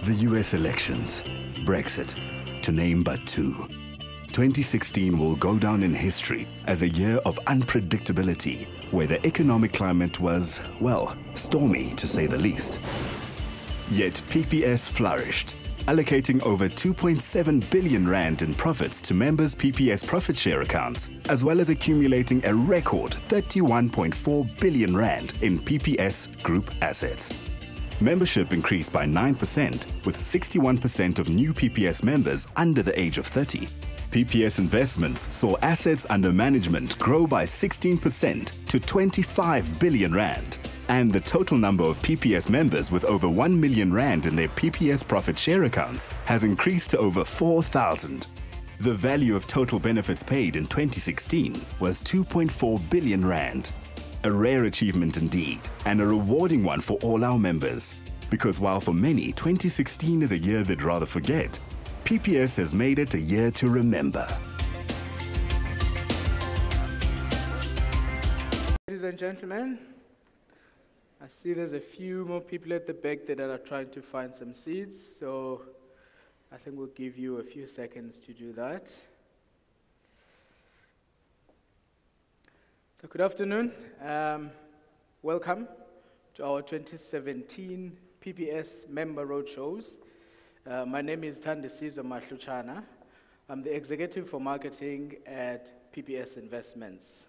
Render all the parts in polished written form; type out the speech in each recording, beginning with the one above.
The US elections, Brexit, to name but two. 2016 will go down in history as a year of unpredictability, where the economic climate was, well, stormy to say the least. Yet PPS flourished, allocating over 2.7 billion rand in profits to members' PPS profit share accounts, as well as accumulating a record 31.4 billion rand in PPS group assets. Membership increased by 9%, with 61% of new PPS members under the age of 30. PPS Investments saw assets under management grow by 16% to 25 billion rand. And the total number of PPS members with over 1 million rand in their PPS profit share accounts has increased to over 4,000. The value of total benefits paid in 2016 was 2.4 billion rand. A rare achievement indeed, and a rewarding one for all our members. Because while for many 2016 is a year they'd rather forget, PPS has made it a year to remember. Ladies and gentlemen, I see there's a few more people at the back that are trying to find some seats, so I think we'll give you a few seconds to do that. So good afternoon. Welcome to our 2017 PPS member roadshows. My name is Thandisizwe Mahluchana. I'm the executive for marketing at PPS Investments.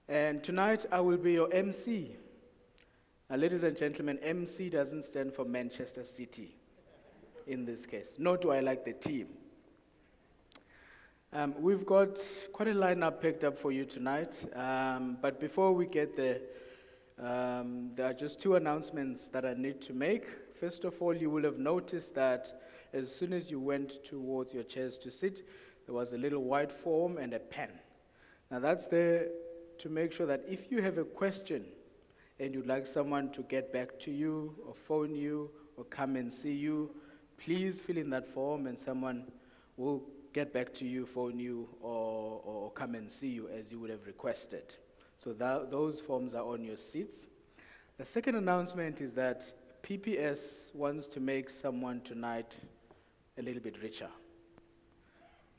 And tonight I will be your MC. Now, ladies and gentlemen, MC doesn't stand for Manchester City in this case, nor do I like the team. We've got quite a lineup picked up for you tonight, but before we get there, there are just two announcements that I need to make. First of all, you will have noticed that as soon as you went towards your chairs to sit, there was a little white form and a pen. Now that's there to make sure that if you have a question and you'd like someone to get back to you or phone you or come and see you, please fill in that form and someone will get back to you, phone you, or come and see you as you would have requested. So those forms are on your seats. The second announcement is that PPS wants to make someone tonight a little bit richer.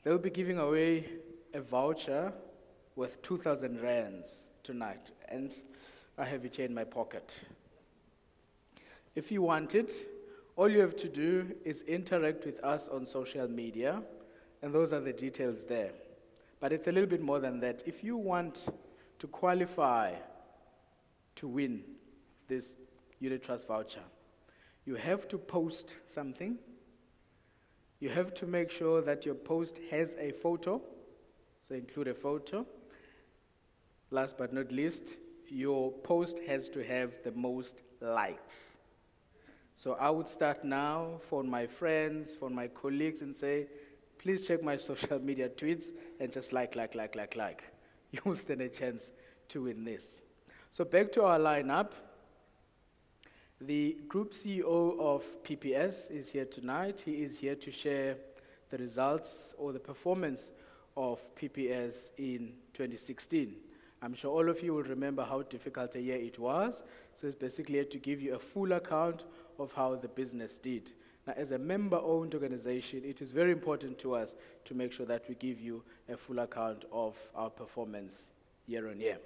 They'll be giving away a voucher with 2,000 rands tonight, and I have it here in my pocket. If you want it, all you have to do is interact with us on social media, and those are the details there. But it's a little bit more than that. If you want to qualify to win this unit trust voucher, you have to post something. You have to make sure that your post has a photo, so include a photo. Last but not least, your post has to have the most likes. So I would start now, phone my friends, phone my colleagues and say, please check my social media tweets and just like. You will stand a chance to win this. So back to our lineup. The Group CEO of PPS is here tonight. He is here to share the results or the performance of PPS in 2016. I'm sure all of you will remember how difficult a year it was. So it's basically here to give you a full account of how the business did. Now, as a member-owned organization, it is very important to us to make sure that we give you a full account of our performance year on year.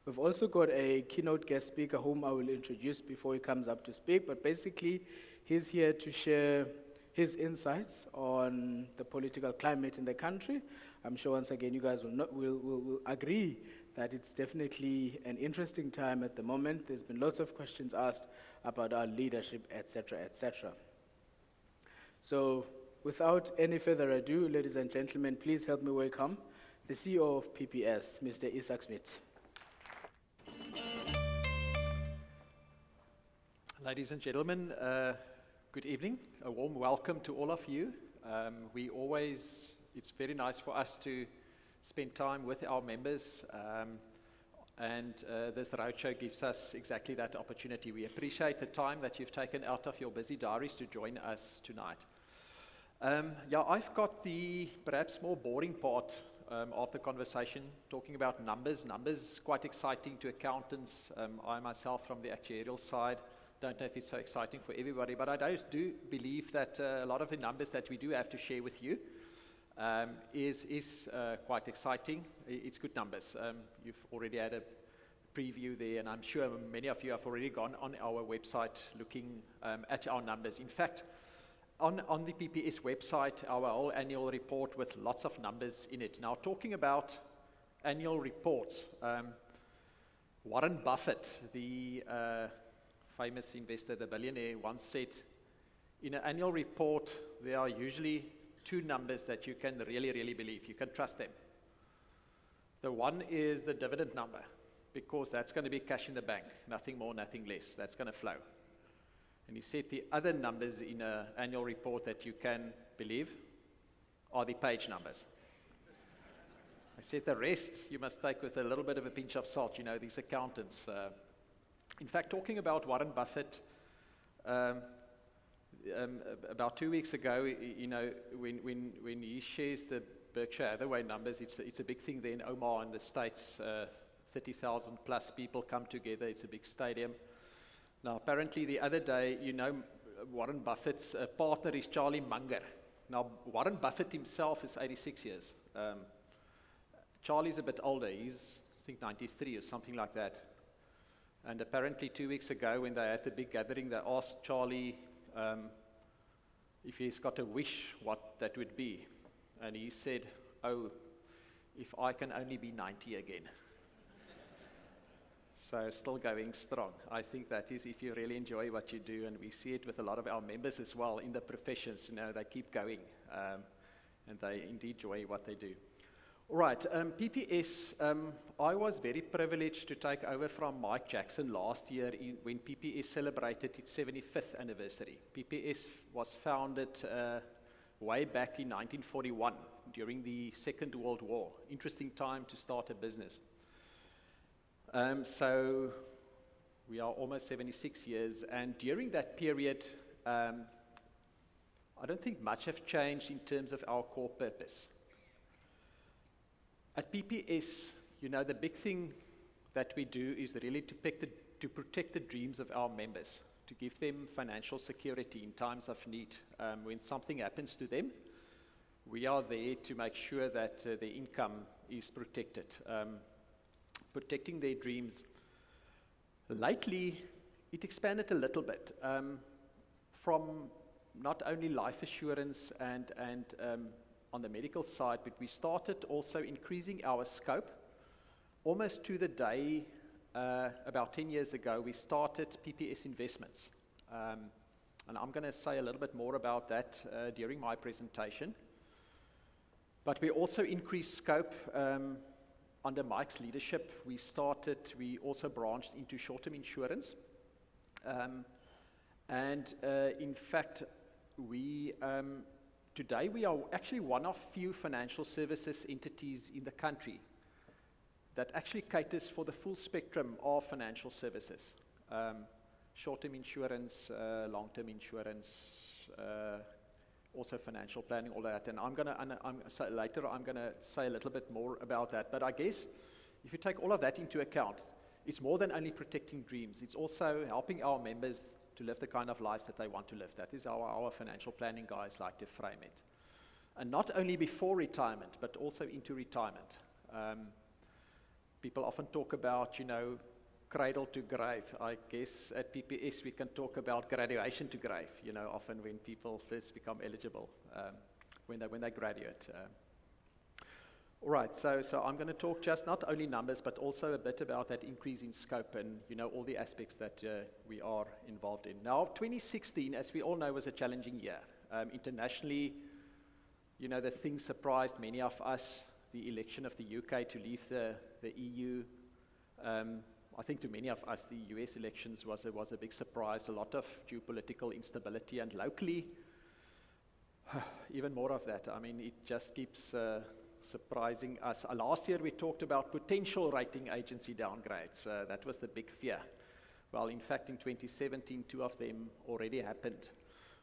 We've also got a keynote guest speaker whom I will introduce before he comes up to speak, but basically he's here to share his insights on the political climate in the country. I'm sure once again you guys will agree that it's definitely an interesting time at the moment. There's been lots of questions asked about our leadership, etc., etc. So without any further ado, ladies and gentlemen, please help me welcome the CEO of PPS, Mr. Izak Smit. Ladies and gentlemen, good evening. A warm welcome to all of you. It's very nice for us to spend time with our members, and this roadshow gives us exactly that opportunity. We appreciate the time that you've taken out of your busy diaries to join us tonight. I've got the perhaps more boring part of the conversation, talking about numbers. Numbers quite exciting to accountants. I myself from the actuarial side don't know if it's so exciting for everybody, but I do believe that a lot of the numbers that we do have to share with you is quite exciting. It's good numbers. You've already had a preview there, and I'm sure many of you have already gone on our website looking at our numbers. In fact, on the PPS website, our whole annual report with lots of numbers in it. Now, talking about annual reports, Warren Buffett, the famous investor, the billionaire, once said, in an annual report, there are usually two numbers that you can really, really believe. You can trust them. The one is the dividend number, because that's going to be cash in the bank, nothing more, nothing less. That's going to flow. And he said the other numbers in an annual report that you can believe are the page numbers. I said the rest you must take with a little bit of a pinch of salt, you know, these accountants. In fact, talking about Warren Buffett, about 2 weeks ago, you know, when he shares the Berkshire Hathaway numbers, it's a big thing there in Omaha in the States. 30,000 plus people come together. It's a big stadium. Now, apparently the other day, you know, Warren Buffett's partner is Charlie Munger. Now, Warren Buffett himself is 86 years. Charlie's a bit older. He's, I think, 93 or something like that. And apparently 2 weeks ago, when they had the big gathering, they asked Charlie if he's got a wish, what that would be. And he said, "Oh, if I can only be 90 again." So still going strong. I think that is if you really enjoy what you do, and we see it with a lot of our members as well in the professions. You know, they keep going, and they indeed enjoy what they do. All right, PPS, I was very privileged to take over from Mike Jackson last year when PPS celebrated its 75th anniversary. PPS was founded way back in 1941 during the Second World War. Interesting time to start a business. So we are almost 76 years, and during that period, I don't think much have changed in terms of our core purpose. At PPS, you know, the big thing that we do is really to protect the dreams of our members, to give them financial security in times of need. When something happens to them, we are there to make sure that their income is protected. Protecting their dreams. Lately, it expanded a little bit from not only life assurance and on the medical side, but we started also increasing our scope. Almost to the day, about 10 years ago, we started PPS Investments. And I'm going to say a little bit more about that during my presentation. But we also increased scope. Under Mike's leadership, we also branched into short-term insurance. In fact, today we are actually one of few financial services entities in the country that actually caters for the full spectrum of financial services. Short-term insurance, long-term insurance, also financial planning, all that. And later I'm going to say a little bit more about that. But I guess if you take all of that into account, it's more than only protecting dreams. It's also helping our members to live the kind of lives that they want to live. That is how our financial planning guys like to frame it. And not only before retirement, but also into retirement. People often talk about, you know, cradle to grave. I guess at PPS we can talk about graduation to grave, you know, often when people first become eligible, when they graduate. All right, so I'm going to talk just not only numbers, but also a bit about that increase in scope and, you know, all the aspects that we are involved in. Now, 2016, as we all know, was a challenging year. Internationally, you know, the thing surprised many of us, the election of the UK to leave the EU. I think to many of us, the US elections was a big surprise, a lot of geopolitical instability, and locally, even more of that. I mean, it just keeps surprising us. Last year, we talked about potential rating agency downgrades. That was the big fear. Well, in fact, in 2017, 2 of them already happened.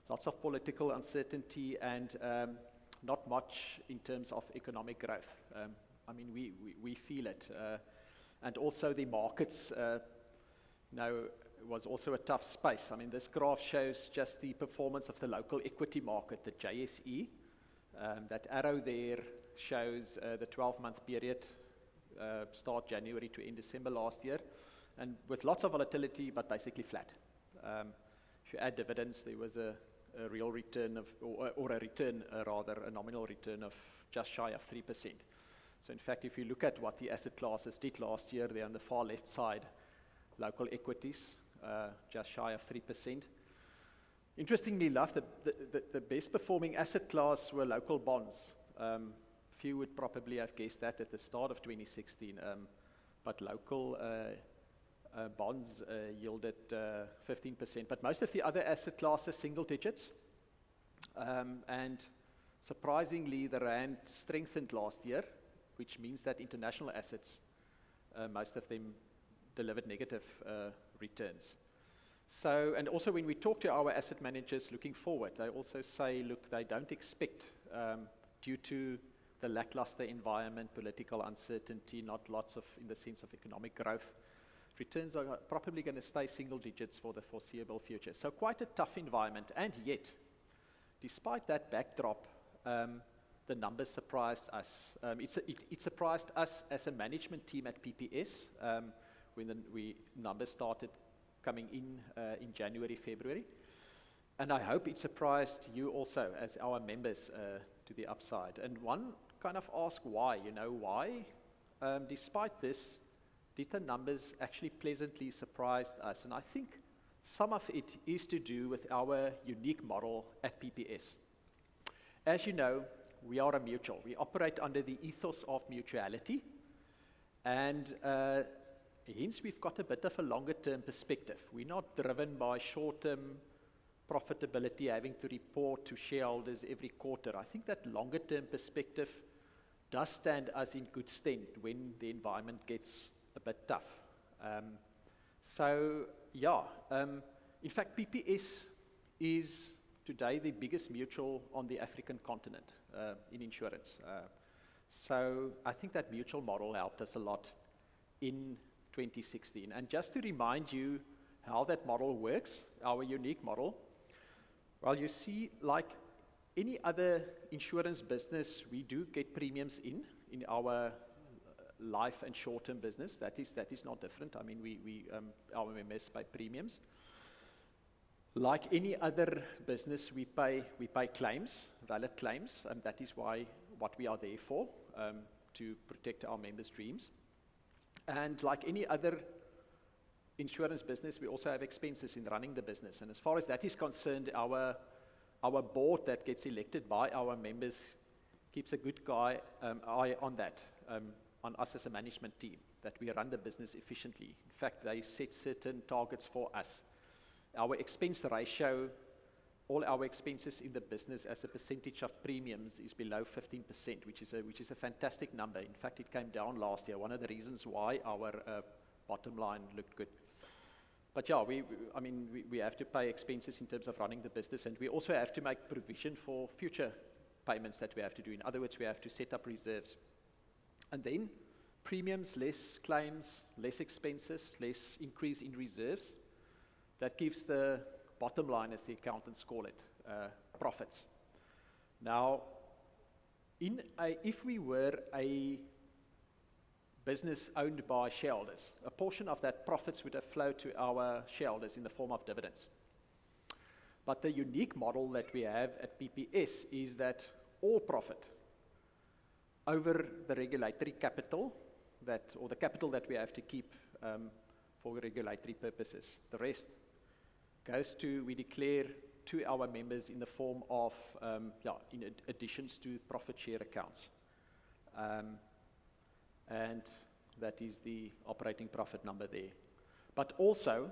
Lots of political uncertainty and not much in terms of economic growth. I mean, we feel it. And also the markets, you know, was also a tough space. I mean, this graph shows just the performance of the local equity market, the JSE. That arrow there shows the 12-month period, start January to end December last year, and with lots of volatility, but basically flat. If you add dividends, there was a real return of, or a return, rather, a nominal return of just shy of 3%. So in fact, if you look at what the asset classes did last year, they're on the far left side, local equities, just shy of 3%. Interestingly enough, the best performing asset class were local bonds. Few would probably have guessed that at the start of 2016, but local bonds yielded 15%. But most of the other asset classes, single digits. And surprisingly, the rand strengthened last year, which means that international assets, most of them delivered negative returns. So, and also when we talk to our asset managers looking forward, they also say, look, they don't expect, due to the lackluster environment, political uncertainty, not lots of, in the sense of economic growth, returns are probably going to stay single digits for the foreseeable future. So quite a tough environment, and yet, despite that backdrop, the numbers surprised us. It surprised us as a management team at PPS when the numbers started coming in January, February. And I hope it surprised you also as our members to the upside. And one kind of ask why, why? Despite this, did the numbers actually pleasantly surprise us? And I think some of it is to do with our unique model at PPS. As you know, we are a mutual. We operate under the ethos of mutuality, and hence we've got a bit of a longer-term perspective. We're not driven by short-term profitability, having to report to shareholders every quarter. I think that longer-term perspective does stand us in good stead when the environment gets a bit tough. In fact, PPS is today the biggest mutual on the African continent in insurance. So I think that mutual model helped us a lot in 2016. And just to remind you how that model works, our unique model, well, you see, like any other insurance business, we do get premiums in our life and short-term business. That is not different. I mean, our members pay premiums. Like any other business, we pay claims, valid claims, and that is what we are there for, to protect our members' dreams. And like any other insurance business, we also have expenses in running the business. And as far as that is concerned, our board that gets elected by our members keeps a good eye on that, on us as a management team, that we run the business efficiently. In fact, they set certain targets for us. Our expense ratio, all our expenses in the business as a percentage of premiums is below 15%, which is a fantastic number. In fact, it came down last year, one of the reasons why our bottom line looked good. But yeah, we have to pay expenses in terms of running the business, and we also have to make provision for future payments that we have to do. In other words, we have to set up reserves. And then premiums, less claims, less expenses, less increase in reserves. That gives the bottom line, as the accountants call it, profits. Now, if we were a business owned by shareholders, a portion of that profits would have flowed to our shareholders in the form of dividends. But the unique model that we have at PPS is that all profit over the regulatory capital, or the capital that we have to keep for regulatory purposes, the rest we declare to our members in the form of, in additions to profit share accounts. And that is the operating profit number there. But also,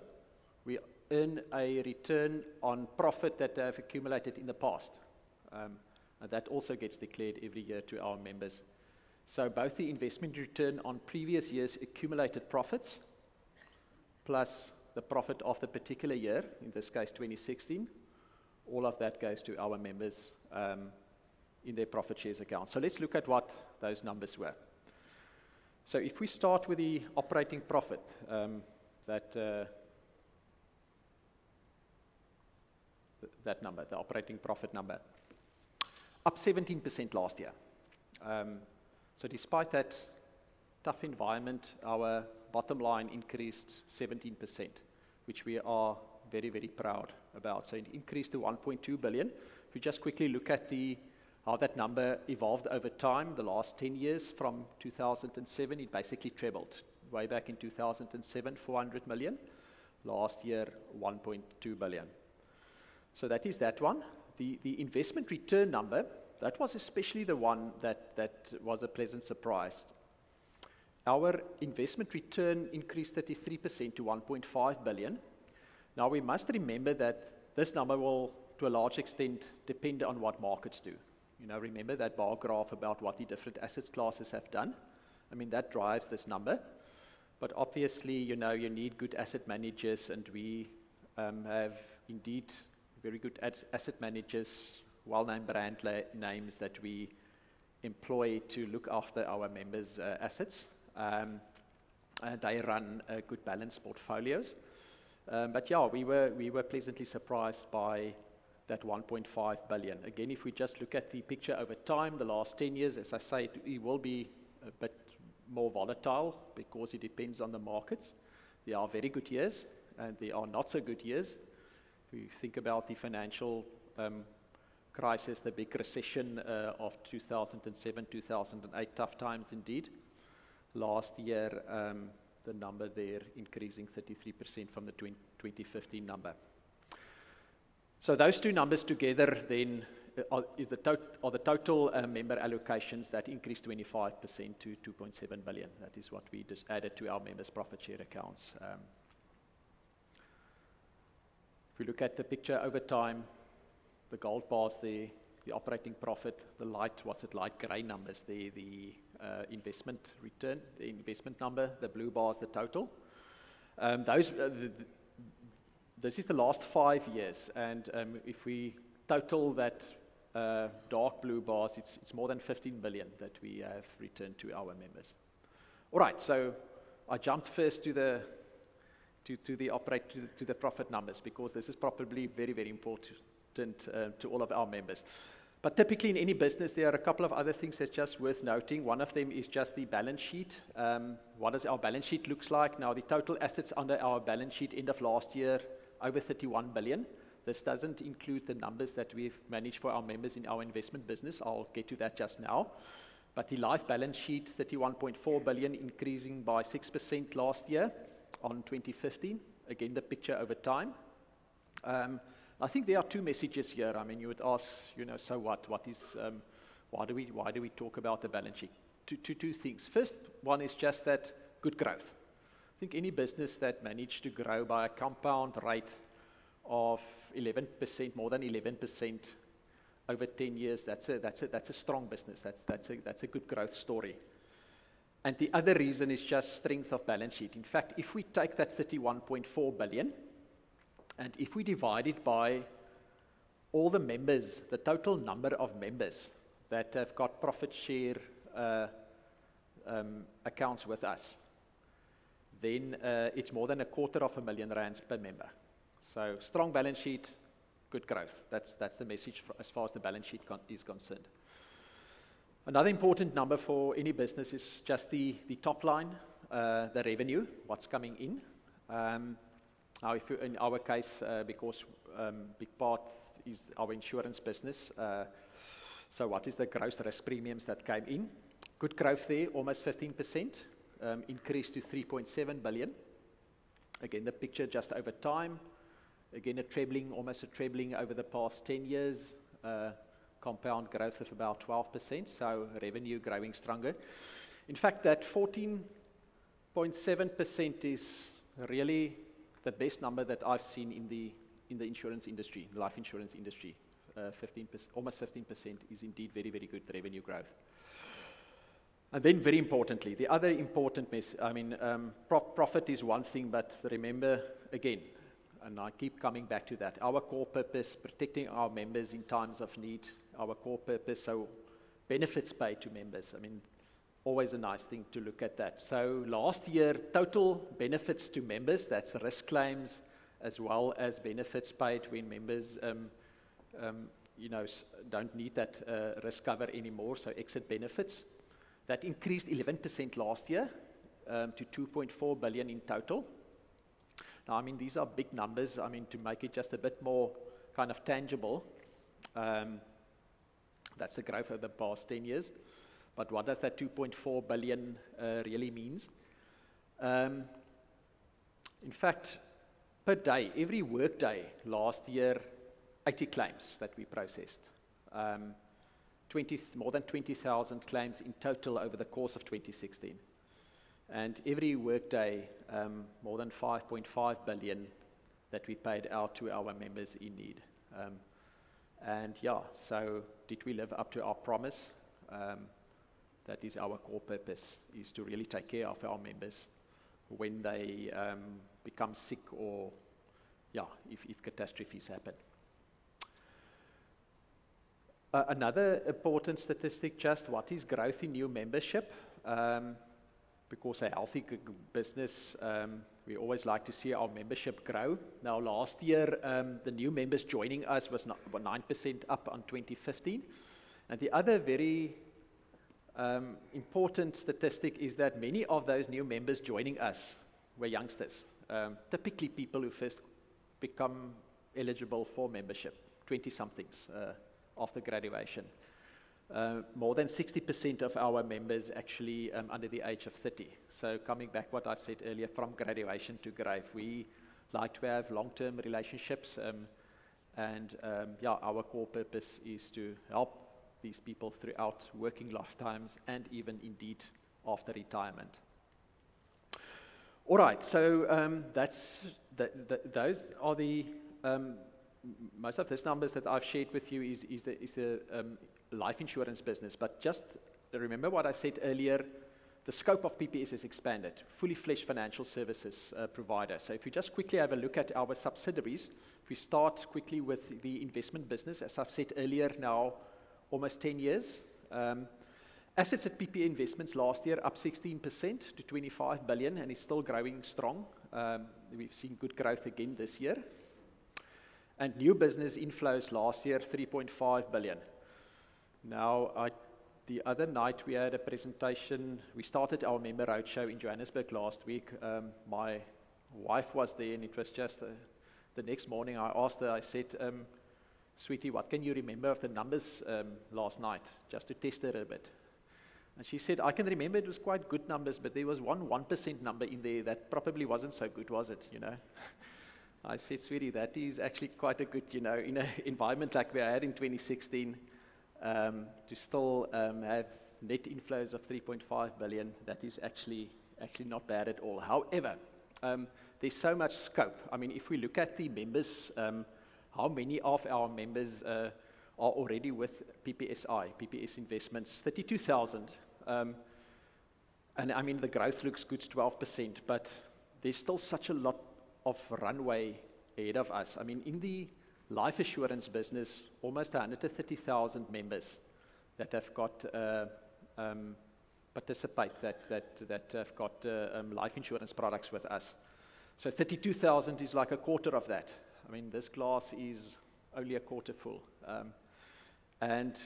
we earn a return on profit that they have accumulated in the past. And that also gets declared every year to our members. So both the investment return on previous years' accumulated profits, plus the profit of the particular year, in this case 2016, all of that goes to our members in their profit shares account. So let's look at what those numbers were. So if we start with the operating profit that that number, the operating profit number. Up 17% last year. So despite that tough environment, our bottom line increased 17%, which we are very, very proud about. So it increased to 1.2 billion. If we just quickly look at how that number evolved over time, the last 10 years from 2007, it basically trebled. Way back in 2007, 400 million. Last year, 1.2 billion. So that is that one. The investment return number, that was especially the one that was a pleasant surprise. Our investment return increased 33% to 1.5 billion. Now we must remember that this number will, to a large extent, depend on what markets do. You know, remember that bar graph about what the different asset classes have done? I mean, that drives this number. But obviously, you know, you need good asset managers, and we have indeed very good asset managers, well-known brand names that we employ to look after our members' assets. And they run good balanced portfolios. But yeah, we were pleasantly surprised by that 1.5 billion. Again, if we just look at the picture over time, the last 10 years, as I say, it will be a bit more volatile because it depends on the markets. There are very good years and there are not so good years. If you think about the financial crisis, the big recession of 2007, 2008, tough times indeed. Last year, the number there increasing 33% from the 2015 number. So those two numbers together then are the total member allocations that increased 25% to 2.7 billion. That is what we just added to our members' profit share accounts. If we look at the picture over time, the gold bars, the operating profit, the light grey numbers, the investment return, the investment number, the blue bars, the total. This is the last 5 years, and if we total that dark blue bars, it's more than 15 billion that we have returned to our members. All right, so I jumped first to the profit numbers because this is probably very, very important to all of our members. But typically in any business, there are a couple of other things that's just worth noting. One of them is just the balance sheet. What does our balance sheet looks like? Now, the total assets under our balance sheet end of last year, over 31 billion. This doesn't include the numbers that we've managed for our members in our investment business. I'll get to that just now. But the life balance sheet, 31.4 billion, increasing by 6% last year on 2015. Again, the picture over time. I think there are two messages here. I mean, you would ask, you know, so what? What is? Why do we talk about the balance sheet? Two things. First one is just that good growth. I think any business that managed to grow by a compound rate of 11%, more than 11% over 10 years, that's a strong business. That's a good growth story. And the other reason is just strength of balance sheet. In fact, if we take that 31.4 billion, and if we divide it by all the members, the total number of members that have got profit share accounts with us, then it's more than R250,000 rands per member. So strong balance sheet, good growth. That's the message as far as the balance sheet is concerned. Another important number for any business is just the top line, the revenue, what's coming in. Now, if you, in our case, because big part is our insurance business, so what is the gross risk premiums that came in? Good growth there, almost 15%, increased to 3.7 billion. Again, the picture just over time. Again, almost a trebling over the past 10 years. Compound growth of about 12%, so revenue growing stronger. In fact, that 14.7% is really the best number that I've seen in the insurance industry, the life insurance industry. 15%, almost 15% is indeed very, very good revenue growth. And then very importantly, the other important profit is one thing, but remember again, and I keep coming back to that, our core purpose, protecting our members in times of need, our core purpose, so benefits paid to members. I mean, always a nice thing to look at that. So last year, total benefits to members, that's risk claims as well as benefits paid when members don't need that risk cover anymore, so exit benefits. That increased 11% last year to 2.4 billion in total. Now, I mean, these are big numbers. I mean, to make it just a bit more kind of tangible, that's the growth over the past 10 years. But what does that 2.4 billion really means? In fact, per day, every work day last year, 80 claims that we processed. More than 20,000 claims in total over the course of 2016. And every workday, more than 5.5 billion that we paid out to our members in need. And yeah, so did we live up to our promise? That is our core purpose, is to really take care of our members when they become sick or, yeah, if catastrophes happen. Another important statistic, just what is growth in new membership? Because a healthy business, we always like to see our membership grow. Now, last year, the new members joining us was 9% up on 2015. And the other very important statistic is that many of those new members joining us were youngsters, typically people who first become eligible for membership, 20-somethings after graduation. More than 60% of our members actually under the age of 30. So coming back what I've said earlier, from graduation to grave, we like to have long-term relationships, and our core purpose is to help these people throughout working lifetimes and even indeed after retirement. All right, so those are the most of these numbers that I've shared with you is the life insurance business. But just remember what I said earlier, the scope of PPS has expanded, fully fledged financial services provider. So if you just quickly have a look at our subsidiaries, if we start quickly with the investment business, as I've said earlier, now almost 10 years. Assets at PPA Investments last year up 16% to 25 billion and is still growing strong. We've seen good growth again this year. And new business inflows last year, 3.5 billion. Now, the other night we had a presentation. We started our member roadshow in Johannesburg last week. My wife was there, and it was just the next morning I asked her, I said, sweetie, what can you remember of the numbers last night, just to test her a bit? And she said, I can remember it was quite good numbers, but there was 1% number in there that probably wasn't so good, was it, you know? I said, sweetie, that is actually quite a good, you know, in an environment like we had in 2016, to still have net inflows of 3.5 billion, that is actually not bad at all. However, there's so much scope. I mean, if we look at the members, how many of our members are already with PPS Investments? 32,000. And I mean, the growth looks good, 12%, but there's still such a lot of runway ahead of us. I mean, in the life assurance business, almost 130,000 members that have got participate, that have got life insurance products with us. So 32,000 is like a quarter of that. I mean, this glass is only a quarter full. And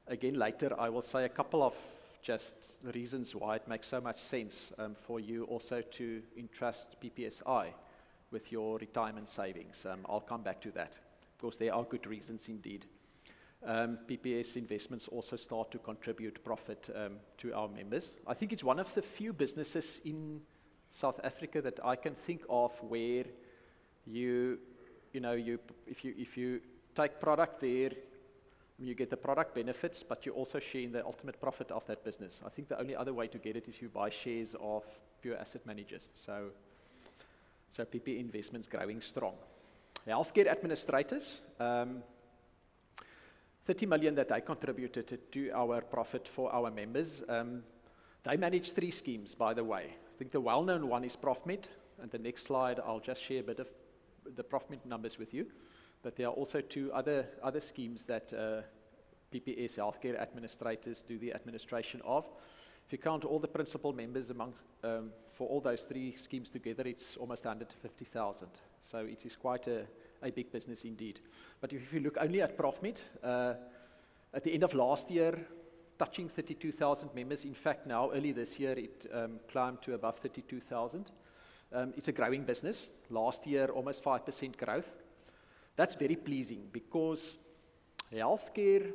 again, later I will say a couple of just reasons why it makes so much sense for you also to entrust PPSI with your retirement savings. I'll come back to that, because there are good reasons indeed. PPS Investments also start to contribute profit to our members. I think it's one of the few businesses in South Africa that I can think of where if you take product there, you get the product benefits, but you also share in the ultimate profit of that business. I think the only other way to get it is you buy shares of pure asset managers. So PP Investments growing strong. Healthcare administrators, 30 million that they contributed to our profit for our members. They manage 3 schemes, by the way. I think the well-known one is ProfMed, and the next slide I'll just share a bit of the ProfMed numbers with you. But there are also 2 other schemes that PPS healthcare administrators do the administration of. If you count all the principal members for all those three schemes together, it's almost 150,000. So it is quite a big business indeed. But if you look only at Profmet, at the end of last year, touching 32,000 members. In fact, now, early this year, it climbed to above 32,000. It's a growing business. Last year, almost 5% growth. That's very pleasing because healthcare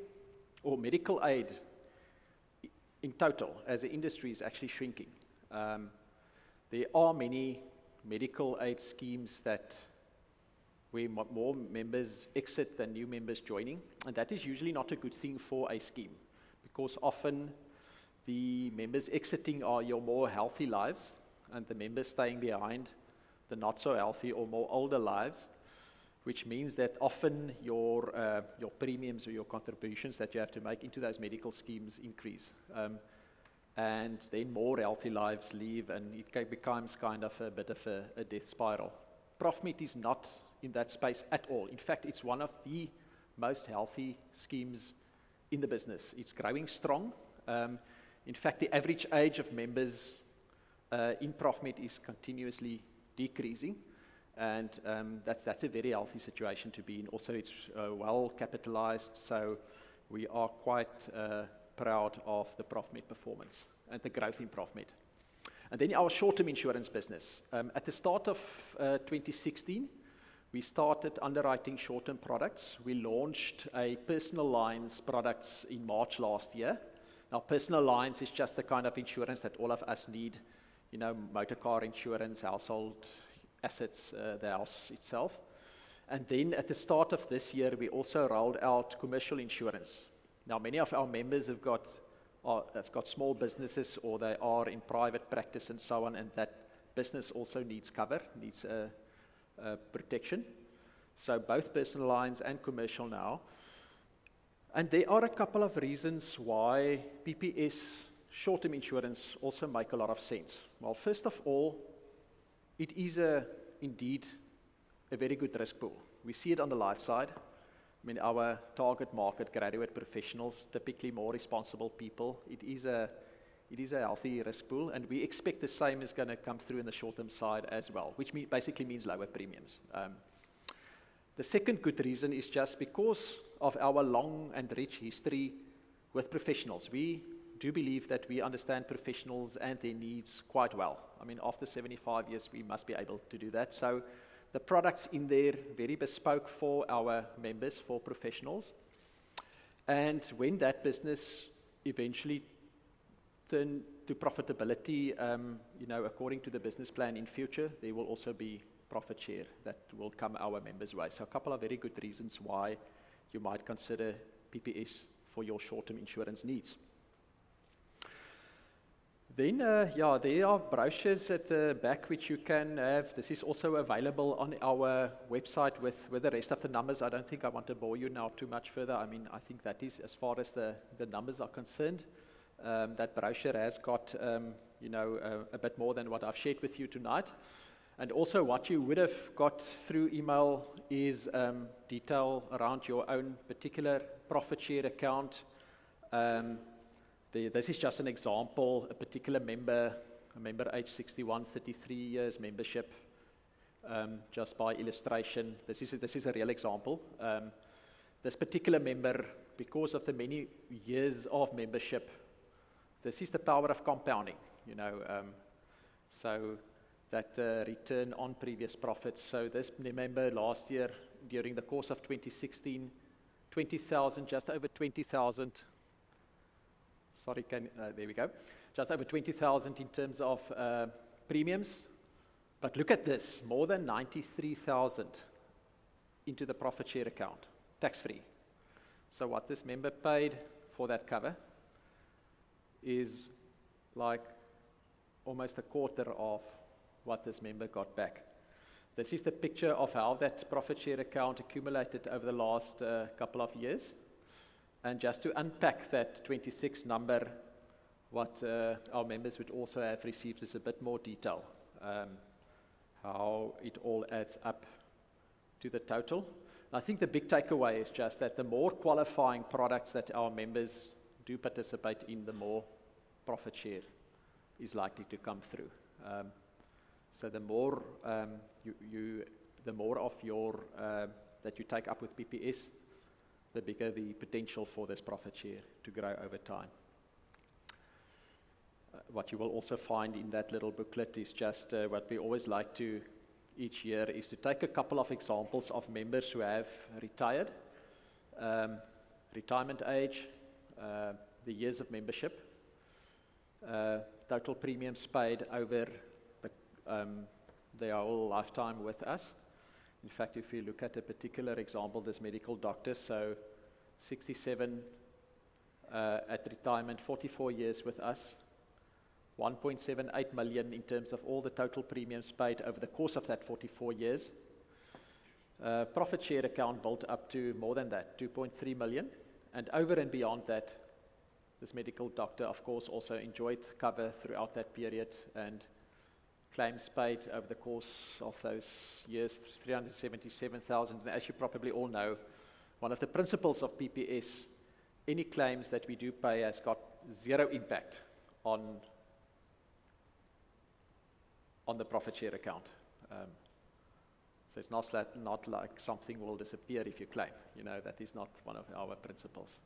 or medical aid in total as an industry is actually shrinking. There are many medical aid schemes where more members exit than new members joining, and that is usually not a good thing for a scheme because often the members exiting are your more healthy lives and the members staying behind the not so healthy or more older lives, which means that often your premiums or your contributions that you have to make into those medical schemes increase. And then more healthy lives leave, and it becomes kind of a bit of a death spiral. Profmet is not in that space at all. In fact, it's one of the most healthy schemes in the business. It's growing strong. In fact, the average age of members in Profmet is continuously decreasing. And that's a very healthy situation to be in. Also, it's well capitalized, so we are quite proud of the Profmet performance and the growth in Profmet. And then our short-term insurance business. At the start of 2016, we started underwriting short-term products. We launched a personal lines products in March last year. Now, personal lines is just the kind of insurance that all of us need, you know, motor car insurance, household assets, the house itself. And then at the start of this year, we also rolled out commercial insurance. Now, many of our members have got small businesses or they are in private practice and so on, and that business also needs cover, needs protection. So both personal lines and commercial now. And there are a couple of reasons why PPS short-term insurance also make a lot of sense. Well, first of all, it is indeed a very good risk pool. We see it on the life side. I mean, our target market, graduate professionals, typically more responsible people. It is a healthy risk pool, and we expect the same is going to come through in the short-term side as well, which basically means lower premiums. The second good reason is just because of our long and rich history with professionals. We do believe that we understand professionals and their needs quite well. I mean, after 75 years, we must be able to do that. So the products in there, very bespoke for our members, for professionals. And when that business eventually turn to profitability, you know, according to the business plan in future, there will also be profit share that will come our members' way. So a couple of very good reasons why you might consider PPS for your short-term insurance needs. Then, there are brochures at the back which you can have. This is also available on our website with the rest of the numbers. I don't think I want to bore you now too much further. I mean, I think that is as far as the numbers are concerned. That brochure has got, you know, a bit more than what I've shared with you tonight. And also what you would have got through email is detail around your own particular profit share account. This is just an example, a particular member, a member age 61, 33 years membership, just by illustration. This is a real example. This particular member, because of the many years of membership, this is the power of compounding, you know, so that return on previous profits. So this member last year, during the course of 2016, 20,000, just over 20,000. Sorry, there we go. Just over 20,000 in terms of premiums. But look at this, more than 93,000 into the profit share account, tax-free. So what this member paid for that cover is like almost a quarter of what this member got back. This is the picture of how that profit share account accumulated over the last couple of years. And just to unpack that 26 number, what our members would also have received is a bit more detail, how it all adds up to the total. And I think the big takeaway is just that the more qualifying products that our members do participate in, the more profit share is likely to come through. So the more the more of your that you take up with PPS, the bigger the potential for this profit share to grow over time. What you will also find in that little booklet is just what we always like to each year is to take a couple of examples of members who have retired, retirement age, the years of membership, total premiums paid over their whole lifetime with us. In fact, if you look at a particular example, this medical doctor, so 67 at retirement, 44 years with us, 1.78 million in terms of all the total premiums paid over the course of that 44 years. Profit share account built up to more than that, 2.3 million. And over and beyond that, this medical doctor, of course, also enjoyed cover throughout that period, and claims paid over the course of those years, 377,000. And as you probably all know, one of the principles of PPS, any claims that we do pay has got zero impact on the profit share account. So it's not like something will disappear if you claim. You know, that is not one of our principles.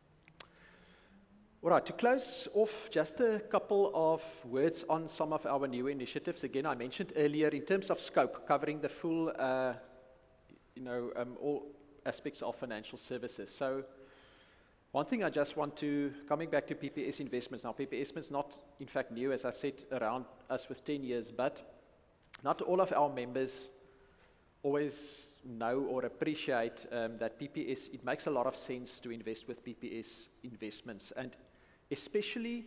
All right, to close off, just a couple of words on some of our new initiatives. Again, I mentioned earlier, in terms of scope, covering the full, all aspects of financial services. So one thing I just want to, coming back to PPS investments. Now, PPS is not, in fact, new, as I've said, around us with 10 years, but not all of our members always know or appreciate that PPS, it makes a lot of sense to invest with PPS investments, and especially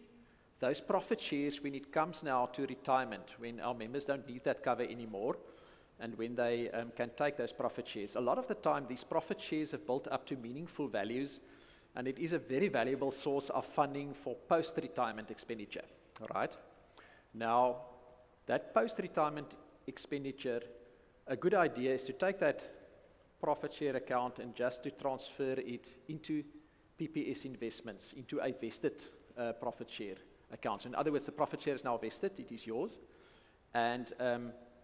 those profit shares when it comes now to retirement, when our members don't need that cover anymore, and when they can take those profit shares. A lot of the time, these profit shares have built up to meaningful values, and it is a very valuable source of funding for post-retirement expenditure, all right? Now, that post-retirement expenditure, a good idea is to take that profit share account and just to transfer it into PPS investments, into a vested profit share account. So in other words, the profit share is now vested, it is yours, and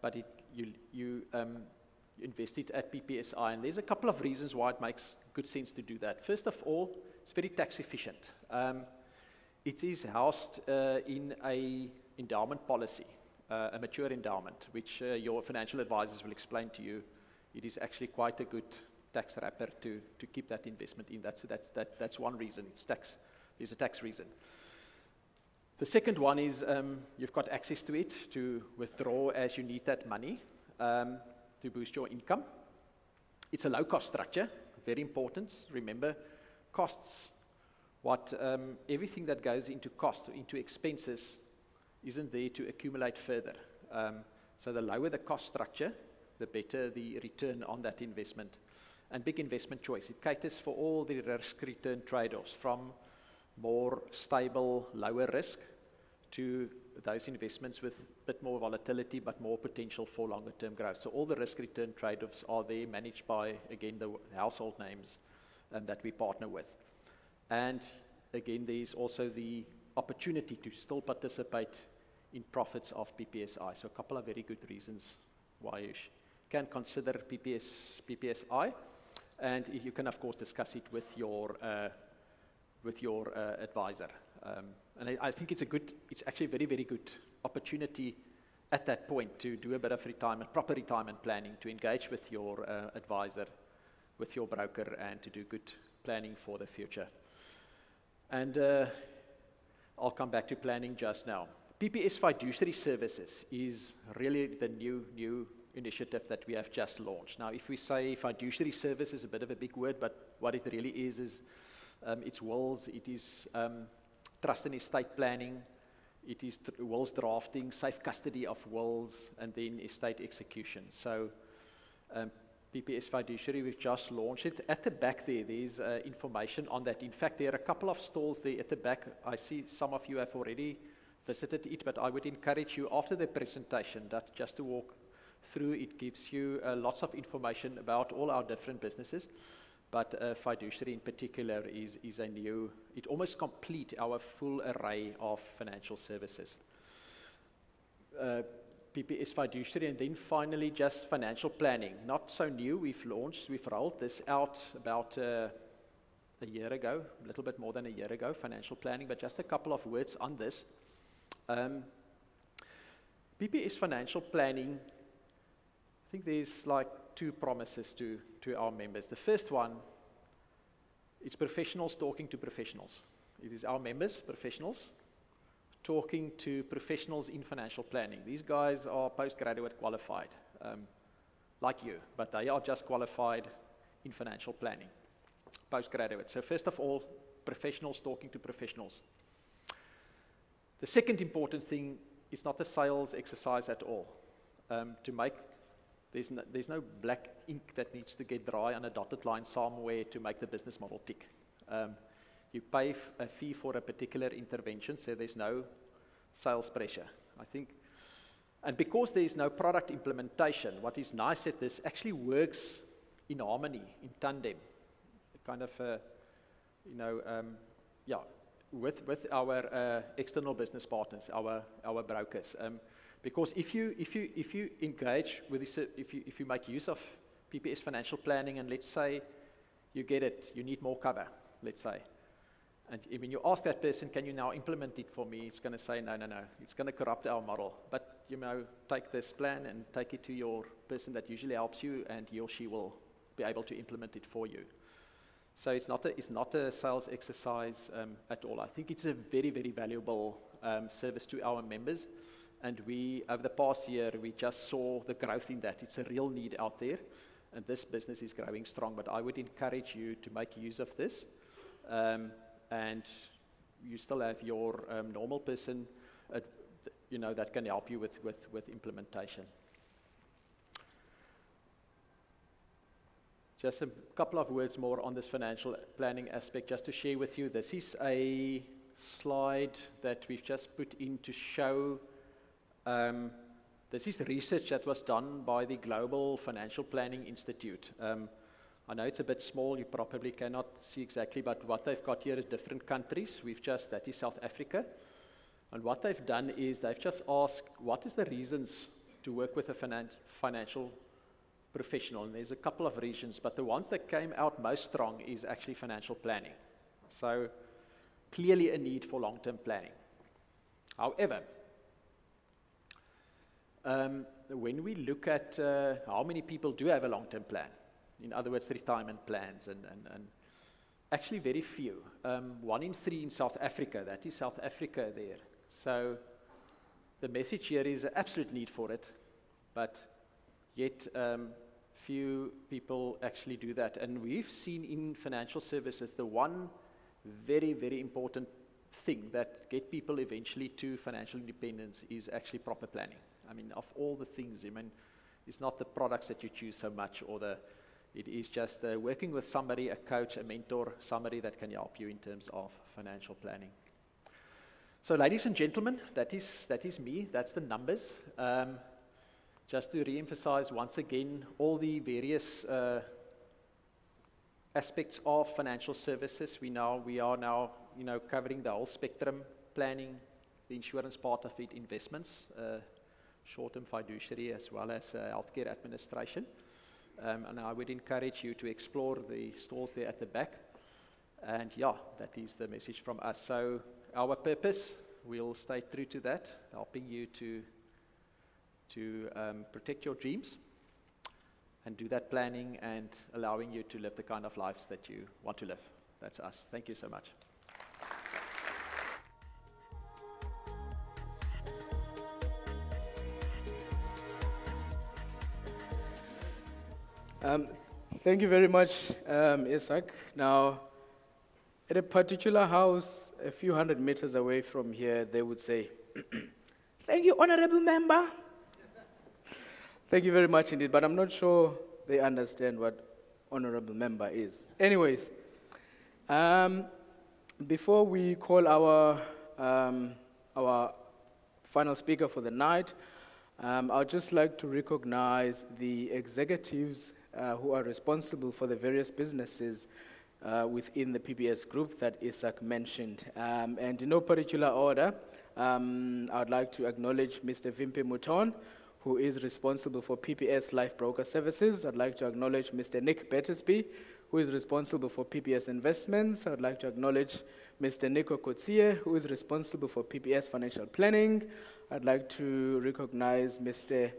but you invest it at PPSI, and there's a couple of reasons why it makes good sense to do that. First of all, it's very tax efficient. It is housed in a endowment policy, a mature endowment, which your financial advisors will explain to you. It is actually quite a good tax wrapper to keep that investment in. That's one reason. It's tax. There's a tax reason. The second one is you've got access to it to withdraw as you need that money to boost your income. It's a low-cost structure, very important. Remember, costs, everything that goes into cost, into expenses, isn't there to accumulate further. So the lower the cost structure, the better the return on that investment. And big investment choice. It caters for all the risk-return trade-offs, from more stable, lower risk to those investments with a bit more volatility but more potential for longer-term growth. So all the risk-return trade-offs are there, managed by, again, the household names that we partner with. And again, there's also the opportunity to still participate in profits of PPSI. So a couple of very good reasons why you can consider PPSI, and you can, of course, discuss it with your advisor. And I think it's actually a very, very good opportunity at that point to do a bit of proper retirement planning, to engage with your advisor, with your broker, and to do good planning for the future. And I'll come back to planning just now. PPS Fiduciary Services is really the new initiative that we have just launched. Now, if we say fiduciary service is a bit of a big word, but what it really is it's wills, it is trust and estate planning, it is wills drafting, safe custody of wills, and then estate execution. So PPS Fiduciary, we've just launched it. At the back there's information on that. In fact, there are a couple of stalls there at the back. I see some of you have already visited it, but I would encourage you after the presentation that just to walk through. It gives you lots of information about all our different businesses. but fiduciary in particular is a new, it almost complete our full array of financial services. PPS fiduciary, and then finally just financial planning. Not so new, we've rolled this out about a year ago, a little bit more than a year ago, financial planning, but just a couple of words on this. PPS financial planning, I think there's like two promises to our members. The first one, it's professionals talking to professionals. It is our members, professionals, talking to professionals in financial planning. These guys are postgraduate qualified, like you, but they are just qualified in financial planning, postgraduate. So first of all, professionals talking to professionals. The second important thing is not a sales exercise at all. There's no black ink that needs to get dry on a dotted line somewhere to make the business model tick. You pay a fee for a particular intervention, so there's no sales pressure, I think. And because there's no product implementation, what is nice at this actually works in harmony, in tandem, kind of, with our external business partners, our brokers. Because if you engage with this, if you make use of PPS financial planning, and let's say you get it, you need more cover, let's say. And when you ask that person, can you now implement it for me? It's going to say, no. It's going to corrupt our model. But, take this plan and take it to your person that usually helps you, and he or she will be able to implement it for you. So it's not a sales exercise at all. I think it's a very, very valuable service to our members. And over the past year, we just saw the growth in that. It's a real need out there. And this business is growing strong. But I would encourage you to make use of this. And you still have your normal person, that can help you with implementation. Just a couple of words more on this financial planning aspect, just to share with you. This is a slide that we've just put in to show. This is research that was done by the Global Financial Planning Institute. I know it's a bit small, you probably cannot see exactly, but what they've got here is different countries. That is South Africa. And what they've done is they've just asked, what is the reasons to work with a financial professional? And there's a couple of reasons, but the ones that came out most strong is actually financial planning. So clearly a need for long-term planning. However, when we look at how many people do have a long-term plan, in other words, retirement plans, and actually very few. 1 in 3 in South Africa, that is South Africa there. So the message here is an absolute need for it, but yet few people actually do that. And we've seen in financial services, the one very, very important thing that get people eventually to financial independence is actually proper planning. I mean, of all the things, it's not the products that you choose so much, it is just working with somebody, a coach, a mentor, somebody that can help you in terms of financial planning. So ladies and gentlemen, that is me, that's the numbers. Just to re-emphasize once again, all the various aspects of financial services, we are now covering the whole spectrum: planning, the insurance part of it, investments, short-term fiduciary, as well as healthcare administration. And I would encourage you to explore the stalls there at the back. And that is the message from us. So our purpose, we'll stay true to that, helping you to protect your dreams and do that planning and allowing you to live the kind of lives that you want to live. That's us. Thank you so much. Thank you very much, Izak. Now, at a particular house a few hundred meters away from here, they would say, "Thank you, honorable member." Thank you very much indeed, but I'm not sure they understand what honorable member is. Anyways, before we call our final speaker for the night, I'd just like to recognize the executives who are responsible for the various businesses within the PPS group that Izak mentioned. And in no particular order, I'd like to acknowledge Mr. Vimpe Mouton, who is responsible for PPS Life Broker Services. I'd like to acknowledge Mr. Nick Bettersby, who is responsible for PPS Investments. I'd like to acknowledge Mr. Nico Kotsie, who is responsible for PPS Financial Planning. I'd like to recognize Mr.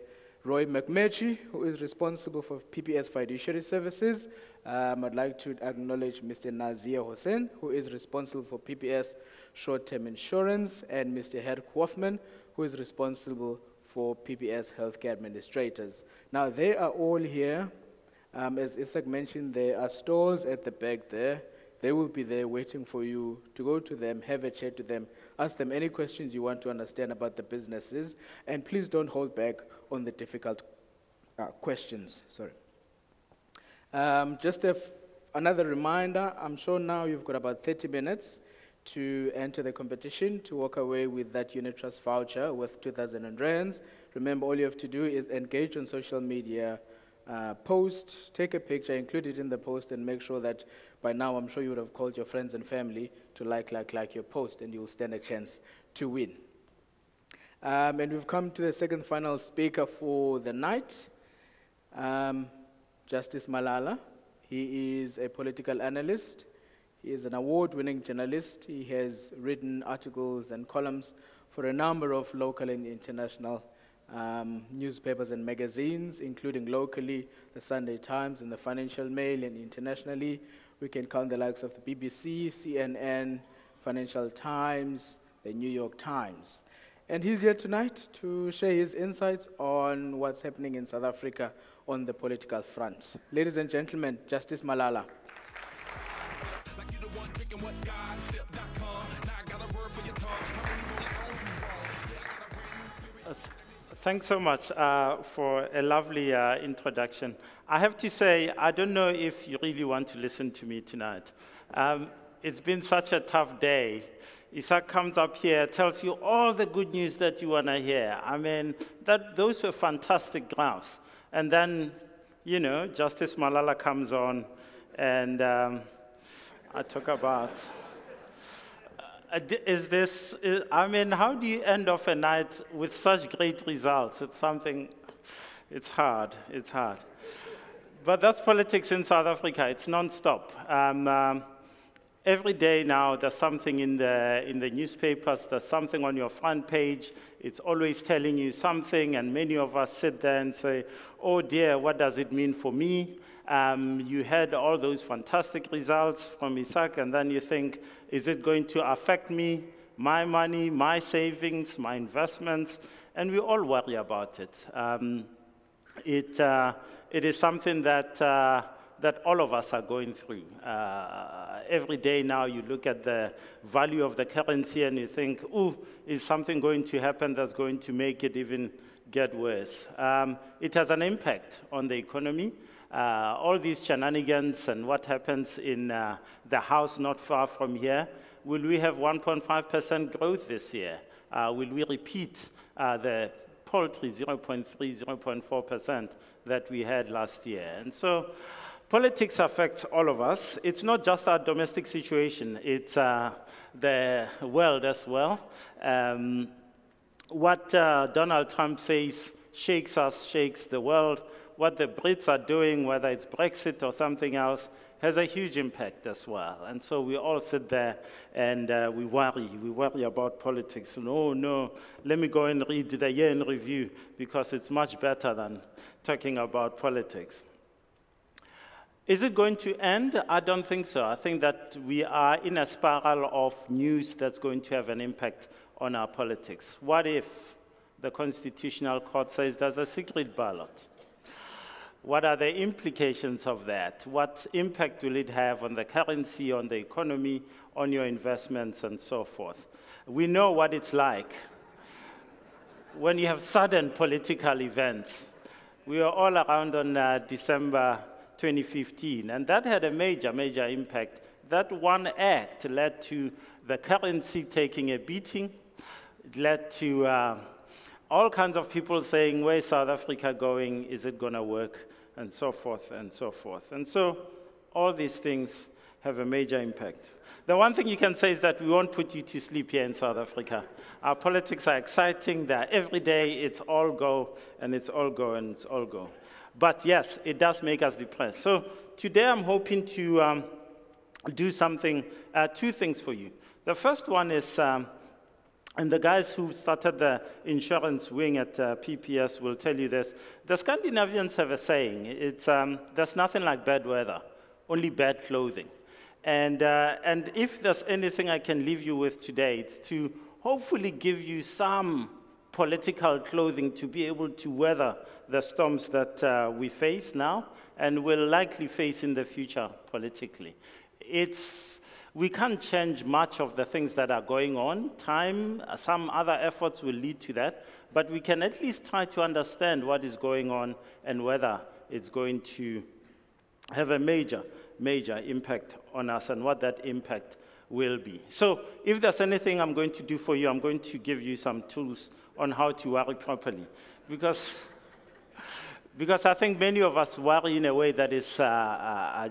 Roy McMurchie, who is responsible for PPS Fiduciary Services. I'd like to acknowledge Mr. Nazir Hossein, who is responsible for PPS Short-Term Insurance, and Mr. Herr Hoffman, who is responsible for PPS Healthcare Administrators. Now, they are all here. As Izak mentioned, there are stores at the back there. They will be there waiting for you to go to them, have a chat to them, ask them any questions you want to understand about the businesses, and please don't hold back on the difficult questions. Sorry. Just another reminder, I'm sure now you've got about 30 minutes to enter the competition, to walk away with that unit trust voucher worth 2,000 rands. Remember, all you have to do is engage on social media, post, take a picture, include it in the post, and make sure that by now I'm sure you would have called your friends and family to like your post, and you will stand a chance to win. And we've come to the second final speaker for the night, Justice Malala. He is a political analyst. He is an award-winning journalist. He has written articles and columns for a number of local and international newspapers and magazines, including locally the Sunday Times and the Financial Mail, and internationally we can count the likes of the BBC, CNN, Financial Times, the New York Times. And he's here tonight to share his insights on what's happening in South Africa on the political front. Ladies and gentlemen, Justice Malala. Thanks so much for a lovely introduction. I have to say, I don't know if you really want to listen to me tonight. It's been such a tough day. Izak comes up here, tells you all the good news that you want to hear. I mean, those were fantastic graphs. And then, you know, Justice Malala comes on, and I talk about... I mean, how do you end off a night with such great results? It's something, it's hard. But that's politics in South Africa. It's non-stop. Every day now, there's something in the newspapers, there's something on your front page. It's always telling you something, and many of us sit there and say, oh dear, what does it mean for me? You had all those fantastic results from Izak, and then you think, is it going to affect me, my money, my savings, my investments? And we all worry about it. It is something that all of us are going through. Every day now you look at the value of the currency and you think, ooh, is something going to happen that's going to make it even get worse? It has an impact on the economy. All these shenanigans and what happens in the house not far from here, will we have 1.5% growth this year? Will we repeat the paltry 0.3, 0.4% that we had last year? And so politics affects all of us. It's not just our domestic situation, it's the world as well. What Donald Trump says shakes us, shakes the world. What the Brits are doing, whether it's Brexit or something else, has a huge impact as well. And so we all sit there and we worry about politics. No, let me go and read the year in review because it's much better than talking about politics. Is it going to end? I don't think so. I think that we are in a spiral of news that's going to have an impact on our politics. What if the Constitutional Court says there's a secret ballot? What are the implications of that? What impact will it have on the currency, on the economy, on your investments, and so forth? We know what it's like when you have sudden political events. We were all around on December 2015, and that had a major impact. That one act led to the currency taking a beating. It led to all kinds of people saying, where's South Africa going? Is it going to work? And so forth and so forth. And so all these things have a major impact. The one thing you can say is that we won't put you to sleep here in South Africa. Our politics are exciting. They're every day. It's all go, and it's all go, and it's all go. But yes, it does make us depressed. So today I'm hoping to do something, two things for you. The first one is, and the guys who started the insurance wing at PPS will tell you this. The Scandinavians have a saying, it's, there's nothing like bad weather, only bad clothing. And if there's anything I can leave you with today, it's to hopefully give you some political clothing to be able to weather the storms that we face now and will likely face in the future politically. We can't change much of the things that are going on. Time, some other efforts will lead to that, but we can at least try to understand what is going on and whether it's going to have a major impact on us and what that impact will be. So if there's anything I'm going to do for you, I'm going to give you some tools on how to worry properly. Because I think many of us worry in a way that is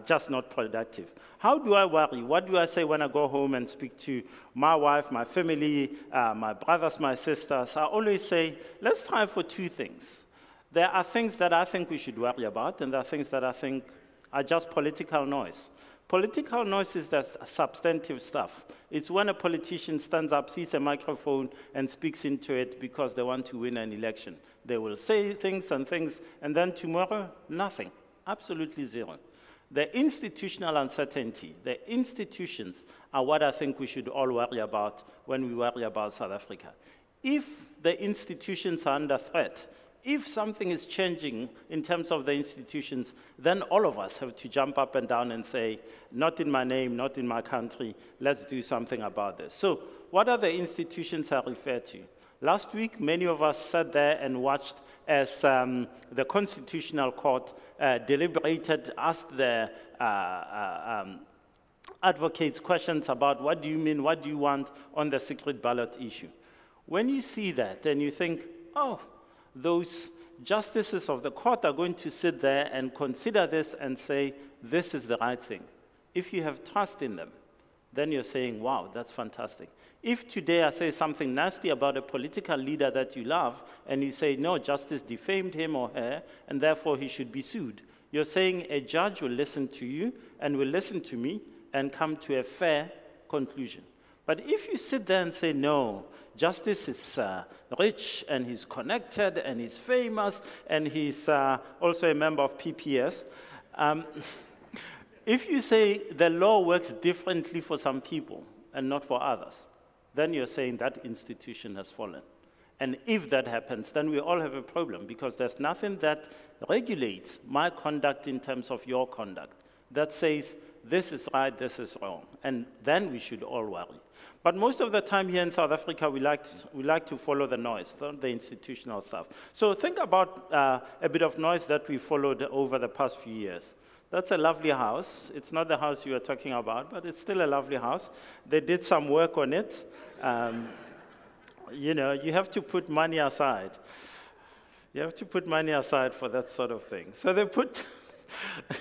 just not productive. How do I worry? What do I say when I go home and speak to my wife, my family, my brothers, my sisters? I always say, let's try for two things. There are things that I think we should worry about, and there are things that I think are just political noise. Political noise is the substantive stuff. It's when a politician stands up, sees a microphone, and speaks into it because they want to win an election. They will say things, and then tomorrow, nothing. Absolutely zero. The institutional uncertainty, the institutions are what I think we should all worry about when we worry about South Africa. If the institutions are under threat, if something is changing in terms of the institutions, then all of us have to jump up and down and say, not in my name, not in my country, let's do something about this. So what are the institutions I refer to? Last week, many of us sat there and watched as the Constitutional Court deliberated, asked the advocates questions about what do you mean, what do you want on the secret ballot issue. When you see that and you think, oh, those justices of the court are going to sit there and consider this and say, this is the right thing. If you have trust in them, then you're saying, wow, that's fantastic. If today I say something nasty about a political leader that you love, and you say, no, justice defamed him or her, and therefore he should be sued, you're saying a judge will listen to you and will listen to me and come to a fair conclusion. But if you sit there and say, no, justice is rich, and he's connected, and he's famous, and he's also a member of PPS, if you say the law works differently for some people and not for others, then you're saying that institution has fallen. And if that happens, then we all have a problem, because there's nothing that regulates my conduct in terms of your conduct that says this is right, this is wrong. And then we should all worry. But most of the time here in South Africa, we like to follow the noise, the institutional stuff. So think about a bit of noise that we followed over the past few years. That's a lovely house. It's not the house you were talking about, but it's still a lovely house. They did some work on it. You know, you have to put money aside. You have to put money aside for that sort of thing. So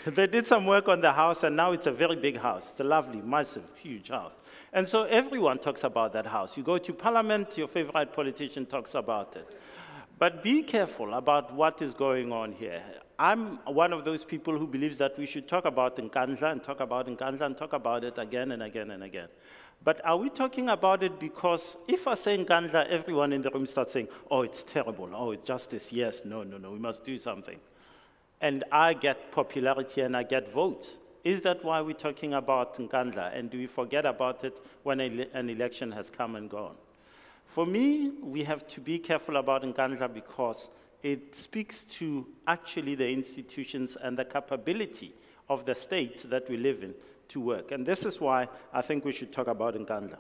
they did some work on the house, and now it's a very big house. It's a lovely, massive, huge house. And so everyone talks about that house. You go to Parliament, your favorite politician talks about it. But be careful about what is going on here. I'm one of those people who believes that we should talk about Nkandla and talk about Nkandla and talk about it again and again and again. But are we talking about it because if I say Nkandla, everyone in the room starts saying, oh, it's terrible, oh, it's justice, yes, no, we must do something. And I get popularity and I get votes. Is that why we're talking about Nkandla? And do we forget about it when an election has come and gone? For me, we have to be careful about Nkandla because it speaks to actually the institutions and the capability of the state that we live in to work. And this is why I think we should talk about Nkandla.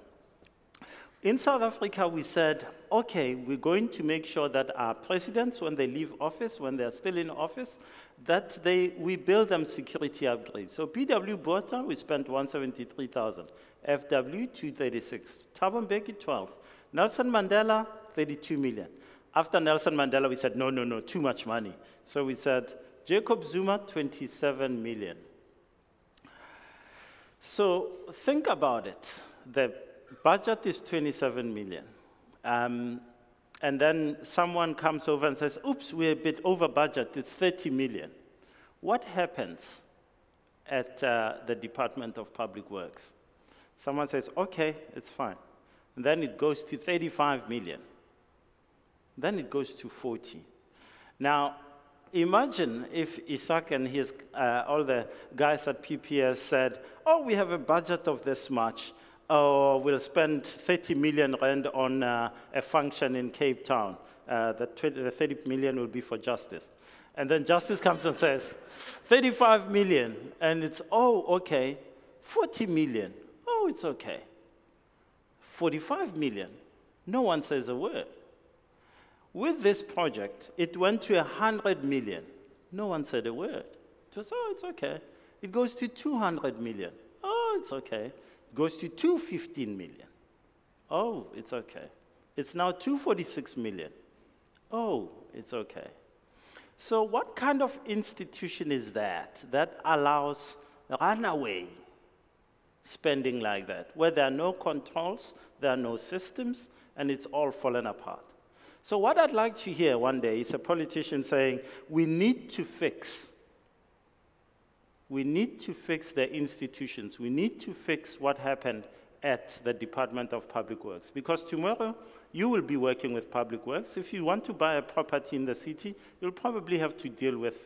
In South Africa, we said, okay, we're going to make sure that our presidents, when they leave office, when they're still in office, that we build them security upgrades. So PW Botha, we spent 173,000. FW, 236. Thabo Mbeki, 12. Nelson Mandela, 32 million. After Nelson Mandela, we said, no, no, no, too much money. So we said, Jacob Zuma, 27 million. So think about it. The budget is 27 million. And then someone comes over and says, oops, we're a bit over budget, it's 30 million. What happens at the Department of Public Works? Someone says, okay, it's fine. And then it goes to 35 million. Then it goes to 40. Now, imagine if Izak and all the guys at PPS said, oh, we have a budget of this much, or we'll spend 30 million rand on a function in Cape Town. The 30 million will be for justice. And then justice comes and says, 35 million, and it's, oh, okay, 40 million, oh, it's okay. 45 million, no one says a word. With this project, it went to 100 million. No one said a word. It was, oh, it's okay. It goes to 200 million. Oh, it's okay. It goes to 215 million. Oh, it's okay. It's now 246 million. Oh, it's okay. So what kind of institution is that allows runaway spending like that, where there are no controls, there are no systems, and it's all fallen apart? So what I'd like to hear one day is a politician saying, we need to fix the institutions. We need to fix what happened at the Department of Public Works. Because tomorrow, you will be working with Public Works. If you want to buy a property in the city, you'll probably have to deal with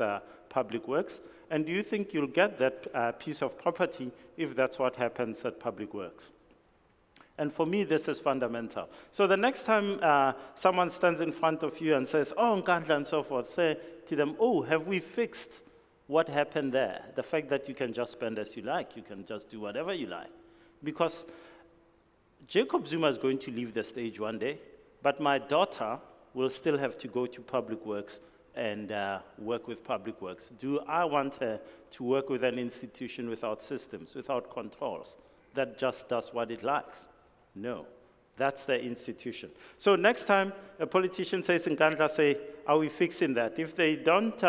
Public Works. And do you think you'll get that piece of property if that's what happens at Public Works? And for me, this is fundamental. So the next time someone stands in front of you and says, oh, Nkandla and so forth, say to them, oh, have we fixed what happened there? The fact that you can just spend as you like, you can just do whatever you like. Because Jacob Zuma is going to leave the stage one day, but my daughter will still have to go to Public Works and work with Public Works. Do I want her to work with an institution without systems, without controls, that just does what it likes? No, that's the institution. So next time a politician says in Nkandla, say, are we fixing that? If they don't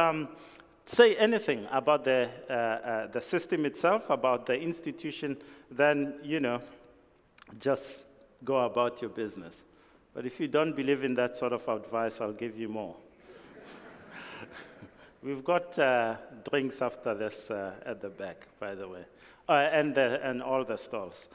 say anything about the system itself, about the institution, then, you know, just go about your business. But if you don't believe in that sort of advice, I'll give you more. We've got drinks after this at the back, by the way, and all the stalls.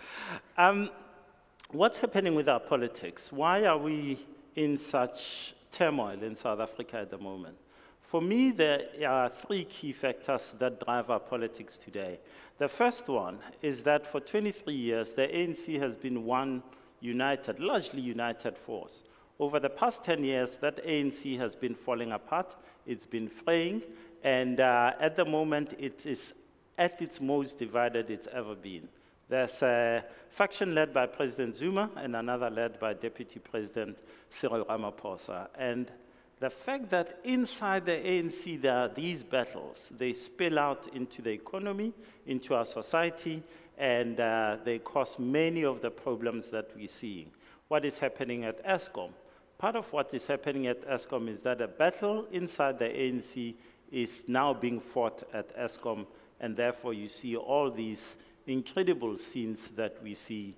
What's happening with our politics? Why are we in such turmoil in South Africa at the moment? For me, there are three key factors that drive our politics today. The first one is that for 23 years, the ANC has been one united, largely united force. Over the past 10 years, that ANC has been falling apart, it's been fraying, and at the moment, it is at its most divided it's ever been. There's a faction led by President Zuma and another led by Deputy President Cyril Ramaphosa. And the fact that inside the ANC there are these battles, they spill out into the economy, into our society, and they cause many of the problems that we're seeing. What is happening at Eskom? Part of what is happening at Eskom is that a battle inside the ANC is now being fought at Eskom, and therefore you see all these incredible scenes that we see,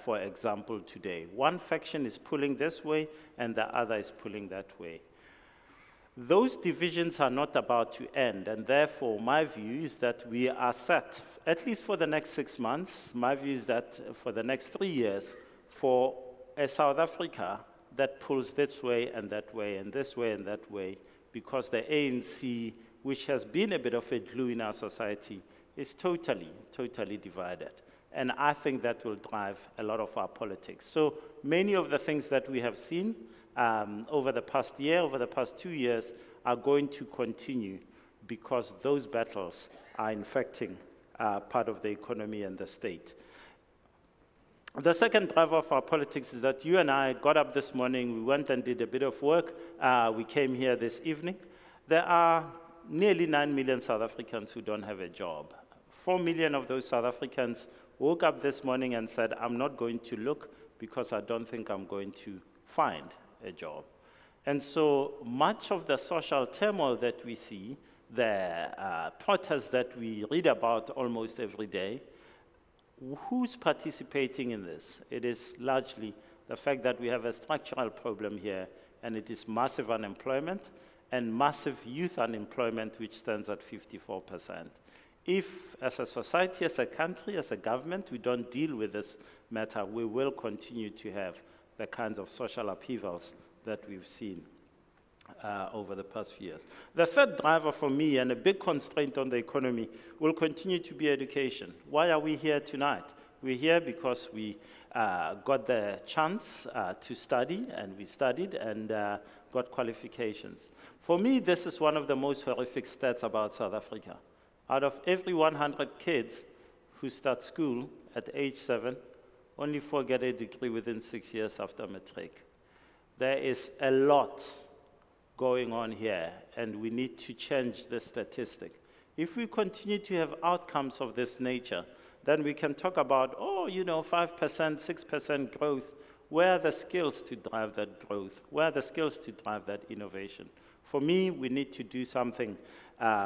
for example, today. One faction is pulling this way, and the other is pulling that way. Those divisions are not about to end, and therefore my view is that we are set, at least for the next 6 months. My view is that for the next 3 years, for a South Africa that pulls this way and that way and this way and that way, because the ANC, which has been a bit of a glue in our society, is totally, totally divided. And I think that will drive a lot of our politics. So many of the things that we have seen over the past year, over the past 2 years, are going to continue because those battles are infecting part of the economy and the state. The second driver of our politics is that you and I got up this morning, we went and did a bit of work, we came here this evening. There are nearly 9 million South Africans who don't have a job. 4 million of those South Africans woke up this morning and said, I'm not going to look because I don't think I'm going to find a job. And so much of the social turmoil that we see, the protests that we read about almost every day, who's participating in this? It is largely the fact that we have a structural problem here, and it is massive unemployment and massive youth unemployment, which stands at 54%. If, as a society, as a country, as a government, we don't deal with this matter, we will continue to have the kinds of social upheavals that we've seen over the past few years. The third driver for me, and a big constraint on the economy, will continue to be education. Why are we here tonight? We're here because we got the chance to study, and we studied and got qualifications. For me, this is one of the most horrific stats about South Africa. Out of every 100 kids who start school at age 7, only 4 get a degree within 6 years after matric. There is a lot going on here, and we need to change the statistic. If we continue to have outcomes of this nature, then we can talk about, 5%, 6% growth. Where are the skills to drive that growth? Where are the skills to drive that innovation? For me, we need to do something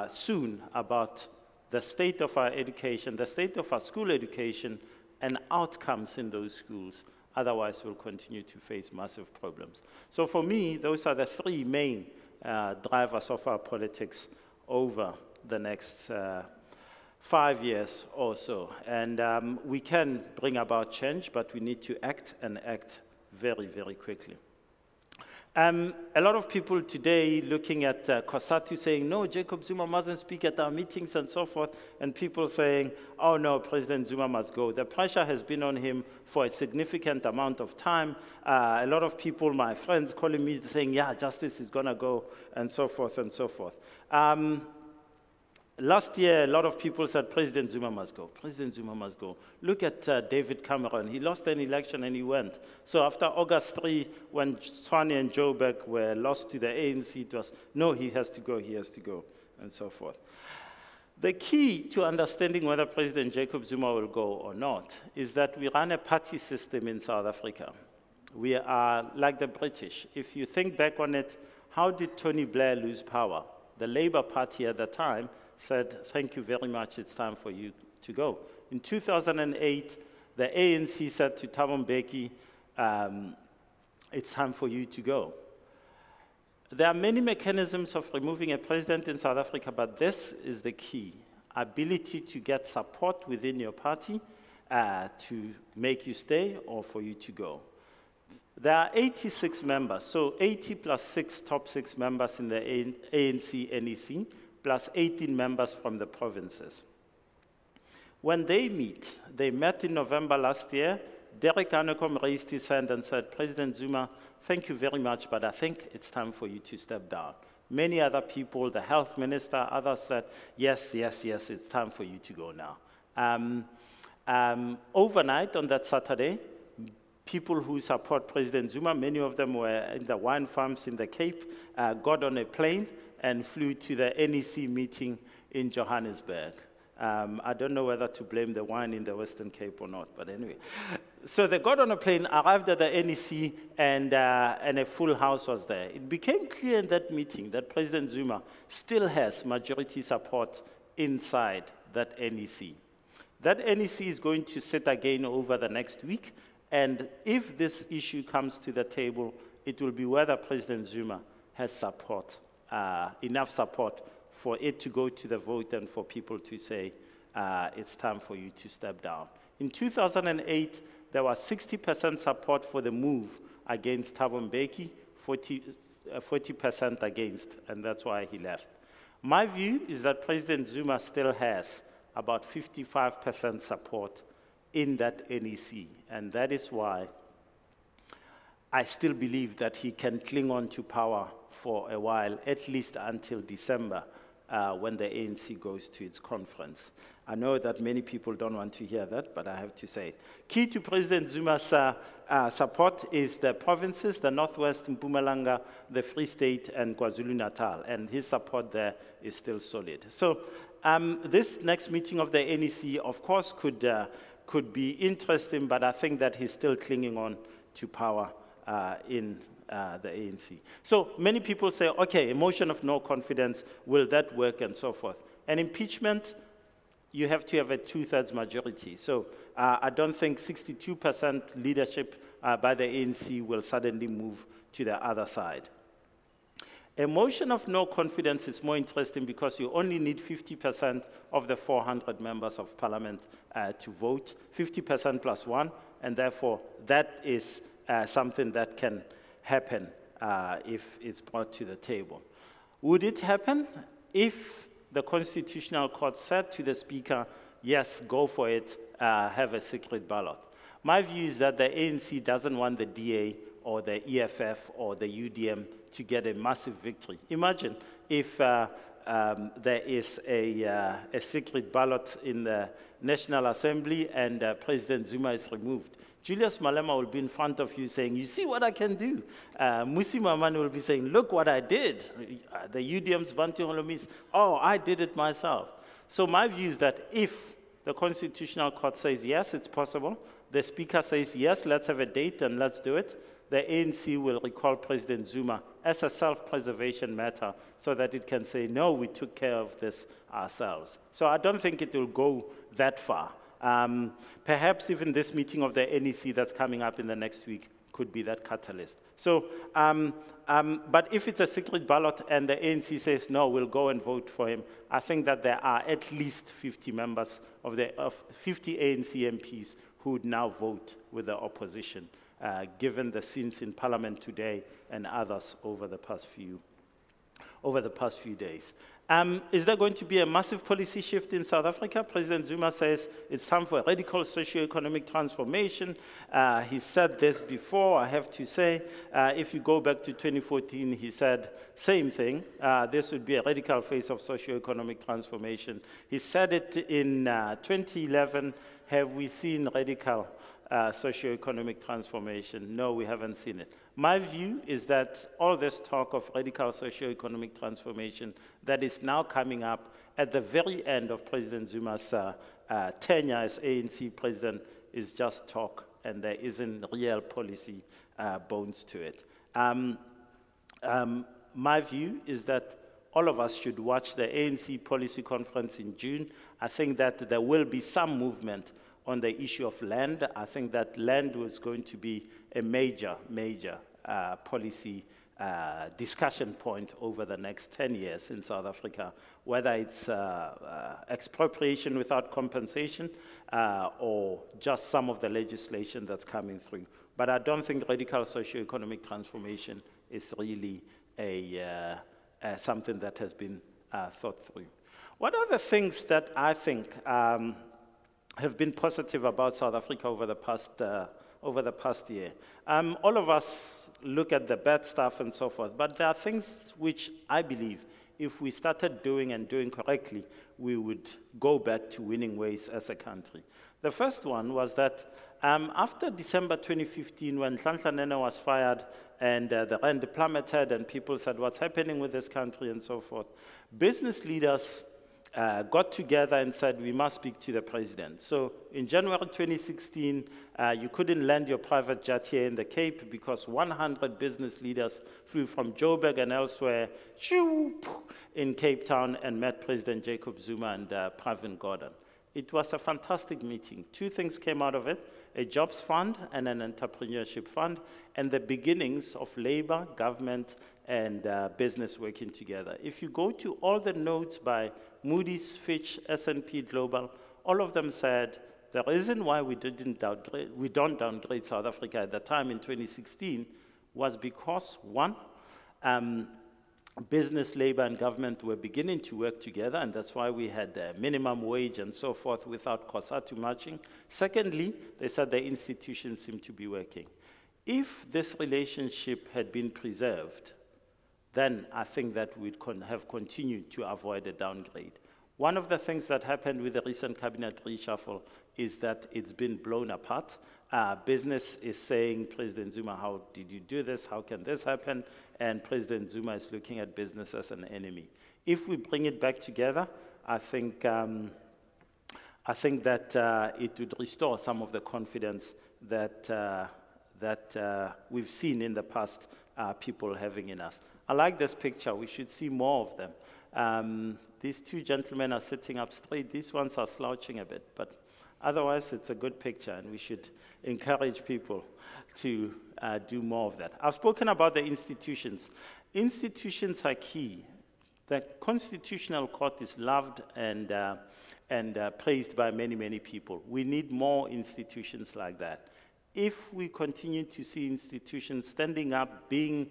soon about the state of our education, the state of our school education, and outcomes in those schools. Otherwise, we'll continue to face massive problems. So for me, those are the 3 main drivers of our politics over the next 5 years or so. And we can bring about change, but we need to act, and act very, very quickly. A lot of people today looking at COSATU saying, no, Jacob Zuma mustn't speak at our meetings and so forth, and people saying, oh no, President Zuma must go. The pressure has been on him for a significant amount of time. A lot of people, my friends, calling me saying, yeah, justice is going to go, and so forth and so forth. Last year, a lot of people said, President Zuma must go. President Zuma must go. Look at David Cameron. He lost an election and he went. So after August 3, when Tshwane and Joburg were lost to the ANC, it was, no, he has to go, and so forth. The key to understanding whether President Jacob Zuma will go or not is that we run a party system in South Africa. We are like the British. If you think back on it, how did Tony Blair lose power? The Labour Party at the time said, thank you very much, it's time for you to go. In 2008, the ANC said to Thabo Mbeki, it's time for you to go. There are many mechanisms of removing a president in South Africa, but this is the key. Ability to get support within your party to make you stay or for you to go. There are 86 members, so 80 plus 6 top 6 members in the ANC NEC, plus 18 members from the provinces. When they meet, they met in November last year, Derek Hanekom raised his hand and said, President Zuma, thank you very much, but I think it's time for you to step down. Many other people, the health minister, others said, yes, it's time for you to go now. Overnight on that Saturday, people who support President Zuma, many of them were in the wine farms in the Cape, got on a plane and flew to the NEC meeting in Johannesburg. I don't know whether to blame the wine in the Western Cape or not, but anyway. So they got on a plane, arrived at the NEC, and a full house was there. It became clear in that meeting that President Zuma still has majority support inside that NEC. That NEC is going to sit again over the next week, and if this issue comes to the table, it will be whether President Zuma has support, enough support for it to go to the vote and for people to say, it's time for you to step down. In 2008, there was 60% support for the move against Thabo Mbeki, 40% against, and that's why he left. My view is that President Zuma still has about 55% support in that NEC, and that is why I still believe that he can cling on to power for a while, at least until December, when the ANC goes to its conference. I know that many people don't want to hear that, but I have to say it. Key to President Zuma's support is the provinces, the Northwest, Mpumalanga, the Free State, and KwaZulu-Natal, and his support there is still solid. So this next meeting of the NEC, of course, could be interesting, but I think that he's still clinging on to power in the ANC. So many people say, okay, a motion of no confidence, will that work, and so forth. And impeachment, you have to have a 2/3 majority. So I don't think 62% leadership by the ANC will suddenly move to the other side. A motion of no confidence is more interesting because you only need 50% of the 400 members of parliament to vote, 50% plus one, and therefore that is something that can happen if it's brought to the table. Would it happen if the Constitutional Court said to the Speaker, yes, go for it, have a secret ballot? My view is that the ANC doesn't want the DA or the EFF or the UDM to get a massive victory. Imagine if there is a secret ballot in the National Assembly and President Zuma is removed. Julius Malema will be in front of you saying, you see what I can do. Musi Mamani will be saying, look what I did. The UDM's Bantu Holomis, oh, I did it myself. So my view is that if the Constitutional Court says, yes, it's possible, the Speaker says, yes, let's have a date and let's do it, the ANC will recall President Zuma as a self-preservation matter so that it can say, no, we took care of this ourselves. So I don't think it will go that far. Perhaps even this meeting of the NEC that's coming up in the next week could be that catalyst. So, but if it's a secret ballot and the ANC says, no, we'll go and vote for him, I think that there are at least 50 members of 50 ANC MPs who would now vote with the opposition, given the scenes in Parliament today and others over the past few days. Is there going to be a massive policy shift in South Africa? President Zuma says it's time for a radical socio-economic transformation. He said this before, I have to say. If you go back to 2014, he said same thing. This would be a radical phase of socio-economic transformation. He said it in 2011. Have we seen radical socio-economic transformation? No, we haven't seen it. My view is that all this talk of radical socio-economic transformation that is now coming up at the very end of President Zuma's tenure as ANC president is just talk, and there isn't real policy bones to it. My view is that all of us should watch the ANC policy conference in June. I think that there will be some movement on the issue of land. I think that land was going to be a major policy discussion point over the next 10 years in South Africa, whether it's expropriation without compensation or just some of the legislation that's coming through. But I don't think radical socio-economic transformation is really something that has been thought through. What are the things that I think have been positive about South Africa over the past year? All of us look at the bad stuff and so forth, but there are things which I believe if we started doing and doing correctly, we would go back to winning ways as a country. The first one was that after December 2015, when Nhlanhla Nene was fired and the rand plummeted and people said, what's happening with this country and so forth, business leaders got together and said, we must speak to the president. So in January 2016, you couldn't land your private jet here in the Cape because 100 business leaders flew from Joburg and elsewhere in Cape Town and met President Jacob Zuma and Pravin Gordhan. It was a fantastic meeting. Two things came out of it, a jobs fund and an entrepreneurship fund, and the beginnings of labor, government, and business working together. If you go to all the notes by Moody's, Fitch, S&P Global, all of them said the reason why we don't downgrade South Africa at the time in 2016 was because, one, business, labor, and government were beginning to work together, and that's why we had minimum wage and so forth without COSATU matching. Secondly, they said the institutions seemed to be working. If this relationship had been preserved, then I think that we'd have continued to avoid a downgrade. One of the things that happened with the recent cabinet reshuffle is that it's been blown apart. Business is saying, President Zuma, how did you do this? How can this happen? And President Zuma is looking at business as an enemy. If we bring it back together, I think that it would restore some of the confidence that we've seen in the past people having in us. I like this picture. We should see more of them. These two gentlemen are sitting up straight. These ones are slouching a bit, but otherwise it's a good picture, and we should encourage people to do more of that. I've spoken about the institutions. Institutions are key. The Constitutional Court is loved and praised by many, many people. We need more institutions like that. If we continue to see institutions standing up, being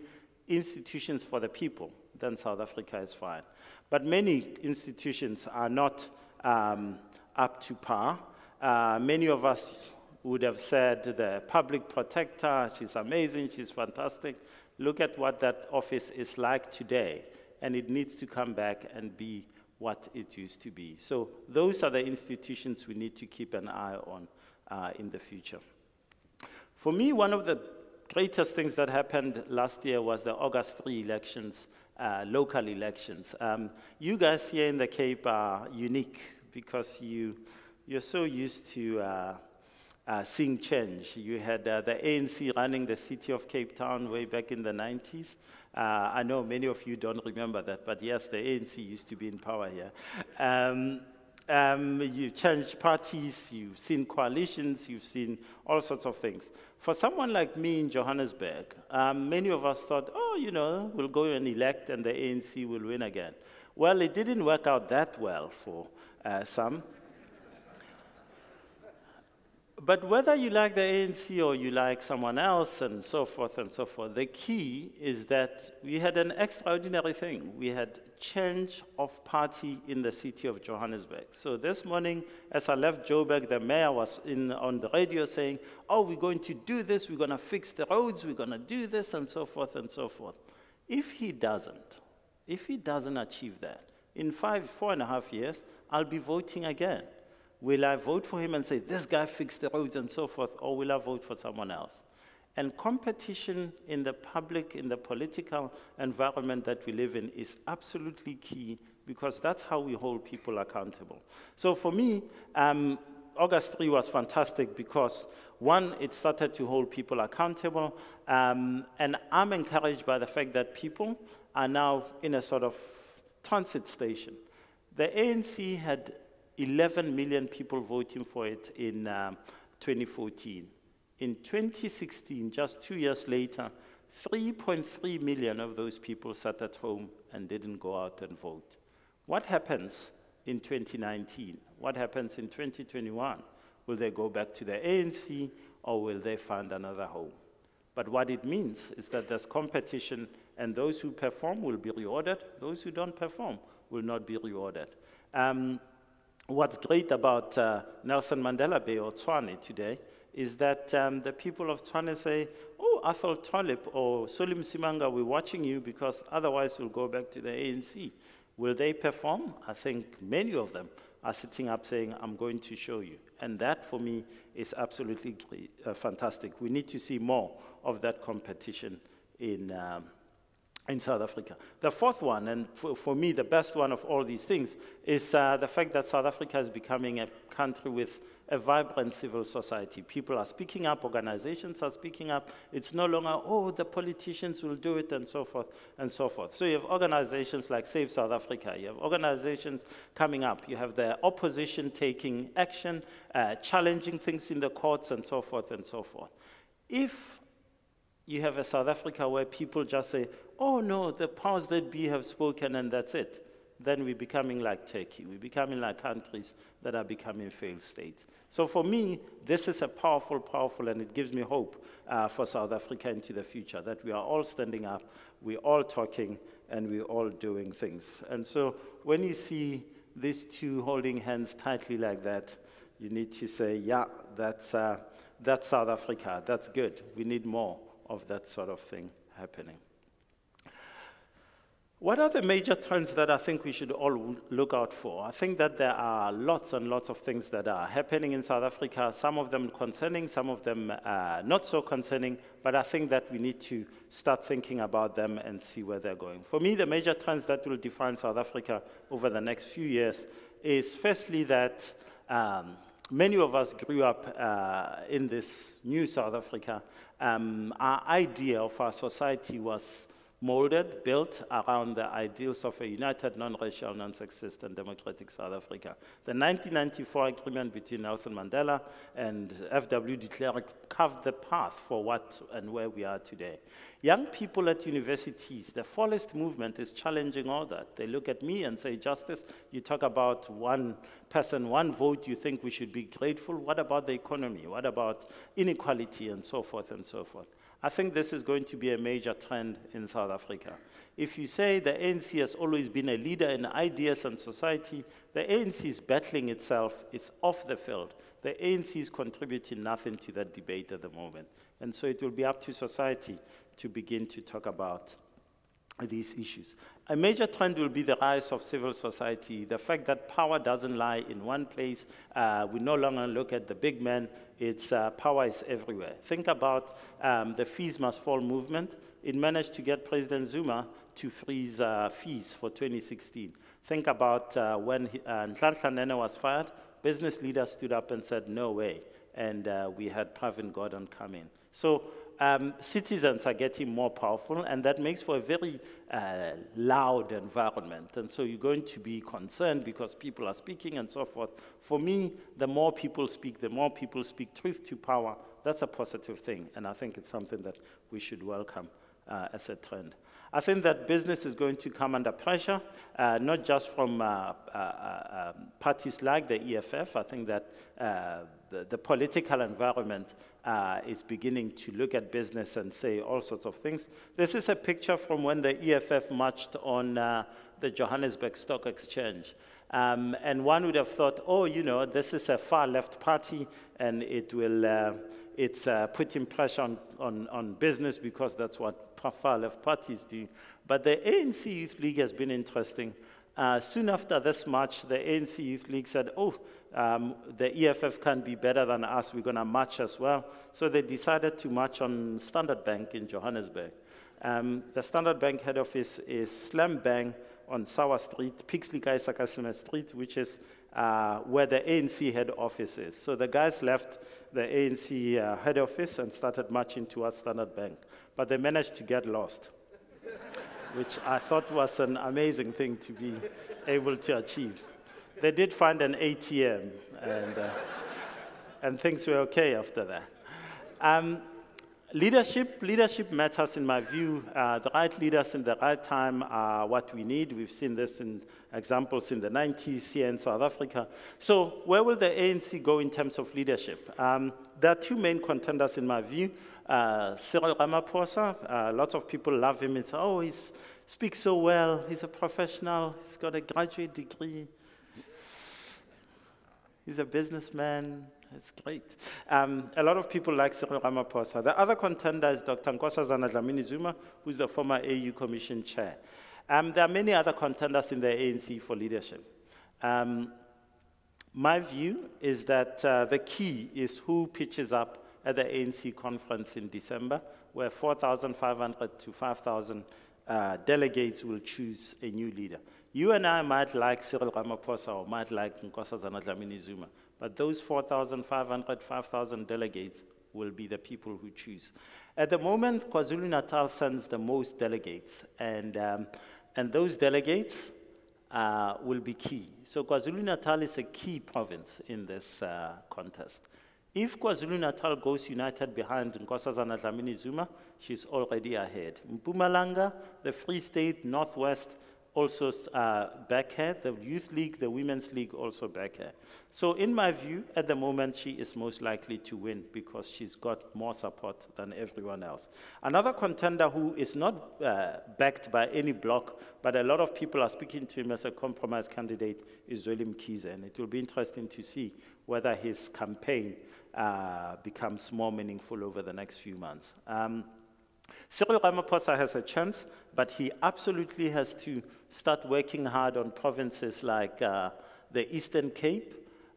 institutions for the people, then South Africa is fine. But many institutions are not up to par. Many of us would have said the public protector, she's amazing, she's fantastic. Look at what that office is like today, and it needs to come back and be what it used to be. So those are the institutions we need to keep an eye on in the future. For me, one of the greatest things that happened last year was the August 3 elections, local elections. You guys here in the Cape are unique because you're so used to seeing change. You had the ANC running the city of Cape Town way back in the 90s. I know many of you don't remember that, but yes, the ANC used to be in power here. You changed parties, you've seen coalitions, you've seen all sorts of things. For someone like me in Johannesburg, many of us thought, oh, you know, we'll go and elect and the ANC will win again. Well, it didn't work out that well for some. But whether you like the ANC or you like someone else and so forth, the key is that we had an extraordinary thing. We had change of party in the city of Johannesburg. So this morning, as I left Joburg, the mayor was on the radio saying, oh, we're going to do this, we're going to fix the roads, we're going to do this, and so forth and so forth. If he doesn't achieve that, in 4.5 years, I'll be voting again. Will I vote for him and say, this guy fixed the roads and so forth, or will I vote for someone else? And competition in the public, in the political environment that we live in is absolutely key because that's how we hold people accountable. So for me, August 3 was fantastic because, one, it started to hold people accountable, and I'm encouraged by the fact that people are now in a sort of transit station. The ANC had 11 million people voting for it in 2014. In 2016, just 2 years later, 3.3 million of those people sat at home and didn't go out and vote. What happens in 2019? What happens in 2021? Will they go back to the ANC or will they find another home? But what it means is that there's competition and those who perform will be rewarded, those who don't perform will not be rewarded. What's great about Nelson Mandela Bay or Tshwane today is that the people of Tshwane say, oh, Athol Tolip or Solim Simanga, we're watching you because otherwise we'll go back to the ANC. Will they perform? I think many of them are sitting up saying, I'm going to show you. And that, for me, is absolutely fantastic. We need to see more of that competition in South Africa. The fourth one, and for me the best one of all these things, is the fact that South Africa is becoming a country with a vibrant civil society. People are speaking up, organizations are speaking up. It's no longer, oh, the politicians will do it, and so forth and so forth. So you have organizations like Save South Africa, you have organizations coming up, you have the opposition taking action, challenging things in the courts, and so forth and so forth. If you have a South Africa where people just say, oh no, the powers that be have spoken and that's it, then we're becoming like Turkey. We're becoming like countries that are becoming failed states. So for me, this is a powerful, and it gives me hope for South Africa into the future, that we are all standing up, we're all talking, and we're all doing things. And so when you see these two holding hands tightly like that, you need to say, yeah, that's South Africa, that's good. We need more of that sort of thing happening. What are the major trends that I think we should all look out for? I think that there are lots and lots of things that are happening in South Africa, some of them concerning, some of them not so concerning, but I think that we need to start thinking about them and see where they're going. For me, the major trends that will define South Africa over the next few years is firstly that many of us grew up in this new South Africa. Our idea of our society was molded, built around the ideals of a united, non-racial, non-sexist, and democratic South Africa. The 1994 agreement between Nelson Mandela and F.W. de Klerk carved the path for what and where we are today. Young people at universities, the fullest movement is challenging all that. They look at me and say, Justice, you talk about one person, one vote, you think we should be grateful. What about the economy? What about inequality and so forth and so forth? I think this is going to be a major trend in South Africa. If you say the ANC has always been a leader in ideas and society, the ANC is battling itself, it's off the field. The ANC is contributing nothing to that debate at the moment. And so it will be up to society to begin to talk about these issues. A major trend will be the rise of civil society, the fact that power doesn't lie in one place. We no longer look at the big men. It's power is everywhere. Think about the Fees Must Fall movement. It managed to get President Zuma to freeze fees for 2016. Think about when Nhlanhla Nene was fired, business leaders stood up and said, no way. And we had Pravin Gordhan come in. So citizens are getting more powerful, and that makes for a very loud environment. And so you're going to be concerned because people are speaking and so forth. For me, the more people speak truth to power, that's a positive thing. And I think it's something that we should welcome as a trend. I think that business is going to come under pressure, not just from parties like the EFF. I think that the political environment is beginning to look at business and say all sorts of things. This is a picture from when the EFF marched on the Johannesburg Stock Exchange. And one would have thought, oh, you know, this is a far-left party, and it will, it's putting pressure on business because that's what far-left parties do. But the ANC Youth League has been interesting. Soon after this march, the ANC Youth League said, oh, the EFF can be better than us, we're going to march as well. So they decided to march on Standard Bank in Johannesburg. The Standard Bank head office is slam bang on Sawa Street, Pixley Sakasima Street, which is where the ANC head office is. So the guys left the ANC head office and started marching towards Standard Bank. But they managed to get lost, which I thought was an amazing thing to be able to achieve. They did find an ATM, and things were okay after that. Leadership matters in my view. The right leaders in the right time are what we need. We've seen this in examples in the 90s here in South Africa. So where will the ANC go in terms of leadership? There are two main contenders in my view. Cyril Ramaphosa, lots of people love him and say, oh, he speaks so well, he's a professional, he's got a graduate degree, he's a businessman. It's great. A lot of people like Cyril Ramaphosa. The other contender is Dr. Nkosazana Dlamini-Zuma, who's the former AU Commission chair. There are many other contenders in the ANC for leadership. My view is that the key is who pitches up at the ANC conference in December, where 4,500 to 5,000 delegates will choose a new leader. You and I might like Cyril Ramaphosa or might like Nkosazana Dlamini-Zuma, but those 4,500, 5,000 delegates will be the people who choose. At the moment, KwaZulu-Natal sends the most delegates, and those delegates will be key. So KwaZulu-Natal is a key province in this contest. If KwaZulu-Natal goes united behind Nkosazana Dlamini-Zuma, she's already ahead. Mpumalanga, the Free State, Northwest, also back her. The Youth League, the Women's League also back her. So in my view, at the moment, she is most likely to win because she's got more support than everyone else. Another contender who is not backed by any bloc, but a lot of people are speaking to him as a compromise candidate, is Zweli Mkhize. And it will be interesting to see whether his campaign becomes more meaningful over the next few months. Cyril Ramaphosa has a chance, but he absolutely has to start working hard on provinces like the Eastern Cape,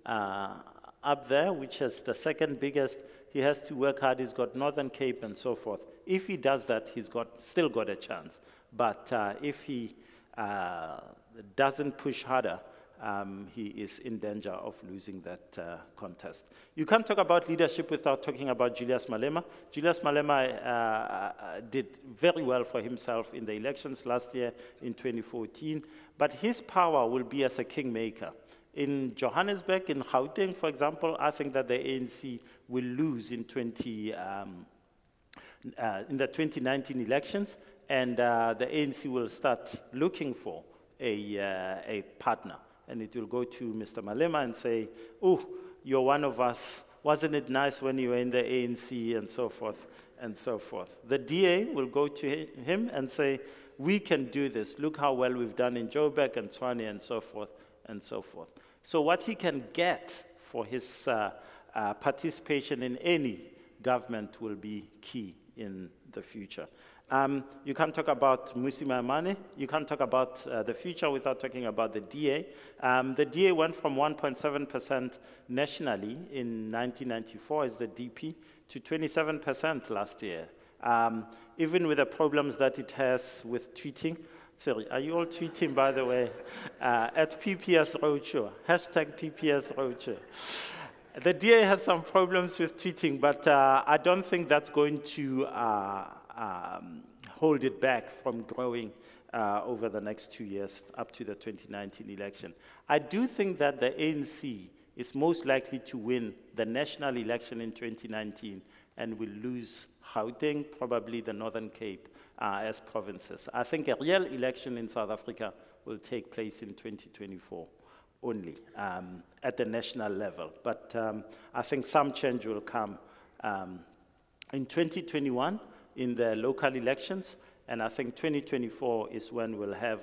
up there, which is the second biggest. He has to work hard. He's got Northern Cape and so forth. If he does that, he's still got a chance. But if he doesn't push harder, he is in danger of losing that contest. You can't talk about leadership without talking about Julius Malema. Julius Malema did very well for himself in the elections last year in 2014, but his power will be as a kingmaker. In Johannesburg, in Gauteng, for example, I think that the ANC will lose in the 2019 elections, and the ANC will start looking for a partner. And it will go to Mr. Malema and say, oh, you're one of us. Wasn't it nice when you were in the ANC, and so forth, and so forth. The DA will go to him and say, we can do this. Look how well we've done in Joburg and Tshwane, and so forth, and so forth. So what he can get for his participation in any government will be key in the future. You can't talk about Mmusi Maimane. You can't talk about the future without talking about the DA. The DA went from 1.7% nationally in 1994 as the DP to 27% last year. Even with the problems that it has with tweeting. Sorry, are you all tweeting, by the way? At PPS Roadshow, hashtag PPS Roadshow. The DA has some problems with tweeting, but I don't think that's going to hold it back from growing over the next 2 years up to the 2019 election. I do think that the ANC is most likely to win the national election in 2019 and will lose Gauteng, probably the Northern Cape, as provinces. I think a real election in South Africa will take place in 2024 only at the national level. But I think some change will come in 2021 in the local elections, and I think 2024 is when we'll have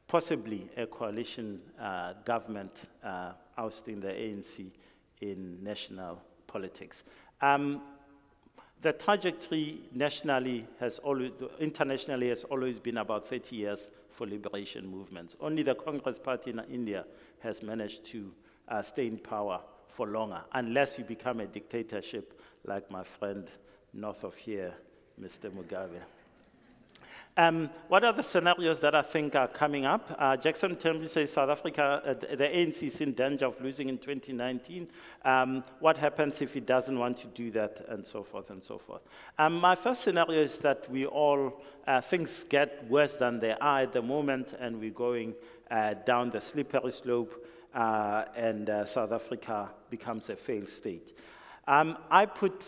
possibly a coalition government ousting the ANC in national politics. The trajectory nationally internationally has always been about 30 years for liberation movements. Only the Congress Party in India has managed to stay in power for longer, unless you become a dictatorship like my friend north of here, Mr. Mugabe. What are the scenarios that I think are coming up? Jackson Tembi says South Africa, the ANC is in danger of losing in 2019. What happens if it doesn't want to do that, and so forth and so forth. My first scenario is that we all, things get worse than they are at the moment, and we're going down the slippery slope, and South Africa becomes a failed state. I put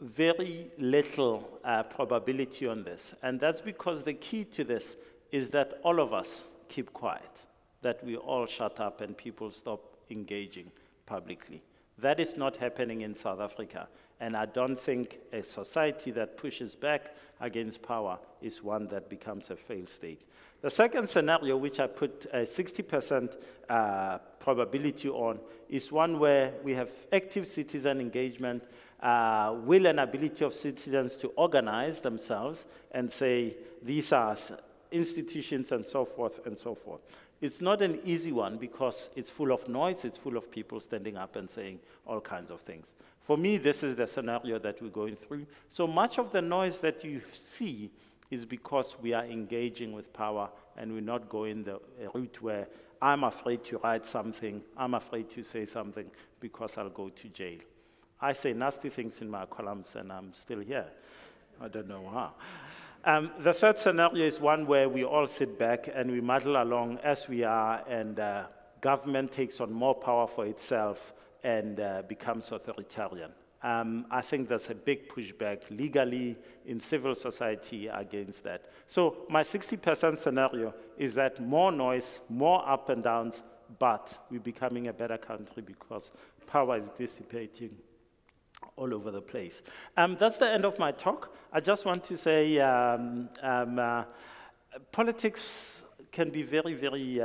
very little probability on this, and that's because the key to this is that all of us keep quiet, that we all shut up and people stop engaging publicly. That is not happening in South Africa, and I don't think a society that pushes back against power is one that becomes a failed state. The second scenario, which I put a 60% probability on, is one where we have active citizen engagement, will and ability of citizens to organize themselves and say, these are institutions and so forth and so forth. It's not an easy one because it's full of noise, it's full of people standing up and saying all kinds of things. For me, this is the scenario that we're going through. So much of the noise that you see is because we are engaging with power and we're not going the route where I'm afraid to write something, I'm afraid to say something because I'll go to jail. I say nasty things in my columns and I'm still here. I don't know how. The third scenario is one where we all sit back and we muddle along as we are, and government takes on more power for itself and becomes authoritarian. I think there's a big pushback legally in civil society against that. So my 60% scenario is that more noise, more up and downs, but we're becoming a better country because power is dissipating all over the place. That's the end of my talk. I just want to say politics can be very, very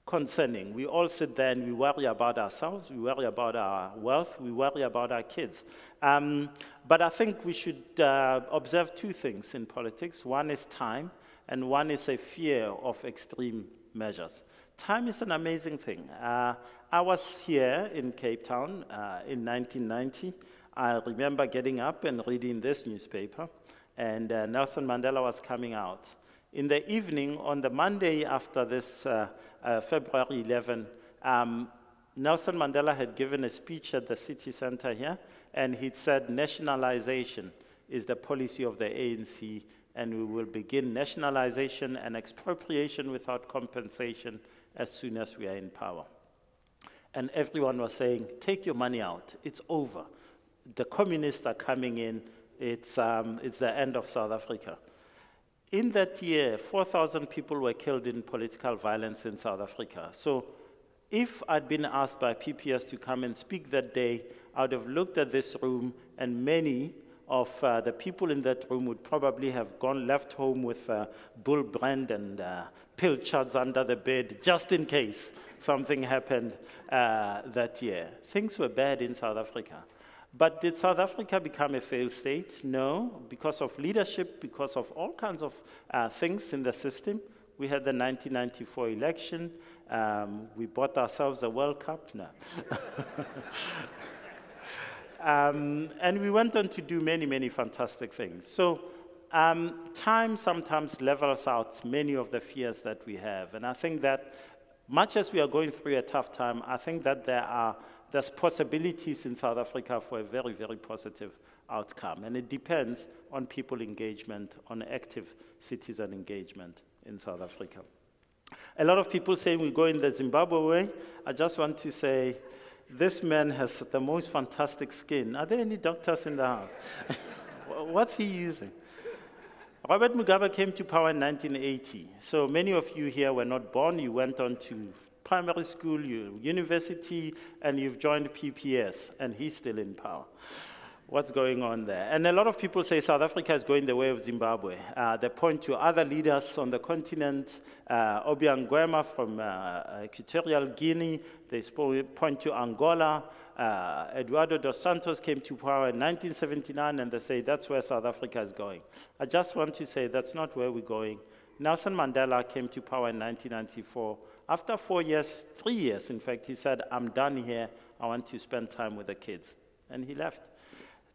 concerning. We all sit there and we worry about ourselves, we worry about our wealth, we worry about our kids. But I think we should observe two things in politics. One is time, and one is a fear of extreme measures. Time is an amazing thing. I was here in Cape Town in 1990. I remember getting up and reading this newspaper, and Nelson Mandela was coming out. In the evening, on the Monday after this February 11, Nelson Mandela had given a speech at the city center here, and he'd said nationalization is the policy of the ANC, and we will begin nationalization and expropriation without compensation as soon as we are in power. And everyone was saying, take your money out, it's over. The communists are coming in, it's the end of South Africa. In that year, 4,000 people were killed in political violence in South Africa. So if I'd been asked by PPS to come and speak that day, I would have looked at this room, and many of the people in that room would probably have left home with bull brand and pilchards under the bed, just in case something happened that year. Things were bad in South Africa. But did South Africa become a failed state? No, because of leadership, because of all kinds of things in the system. We had the 1994 election. We bought ourselves a World Cup. No. And we went on to do many, many fantastic things. So time sometimes levels out many of the fears that we have. And I think that much as we are going through a tough time, I think that there's possibilities in South Africa for a very, very positive outcome. And it depends on people engagement, on active citizen engagement in South Africa. A lot of people say we go in the Zimbabwe way. I just want to say, this man has the most fantastic skin. Are there any doctors in the house? What's he using? Robert Mugabe came to power in 1980. So many of you here were not born. You went on to primary school, university, and you've joined PPS, and he's still in power. What's going on there? And a lot of people say South Africa is going the way of Zimbabwe. They point to other leaders on the continent, Obiang Nguema from Equatorial Guinea. They point to Angola. Eduardo dos Santos came to power in 1979, and they say that's where South Africa is going. I just want to say that's not where we're going. Nelson Mandela came to power in 1994. After 4 years, 3 years, in fact, he said, I'm done here. I want to spend time with the kids. And he left.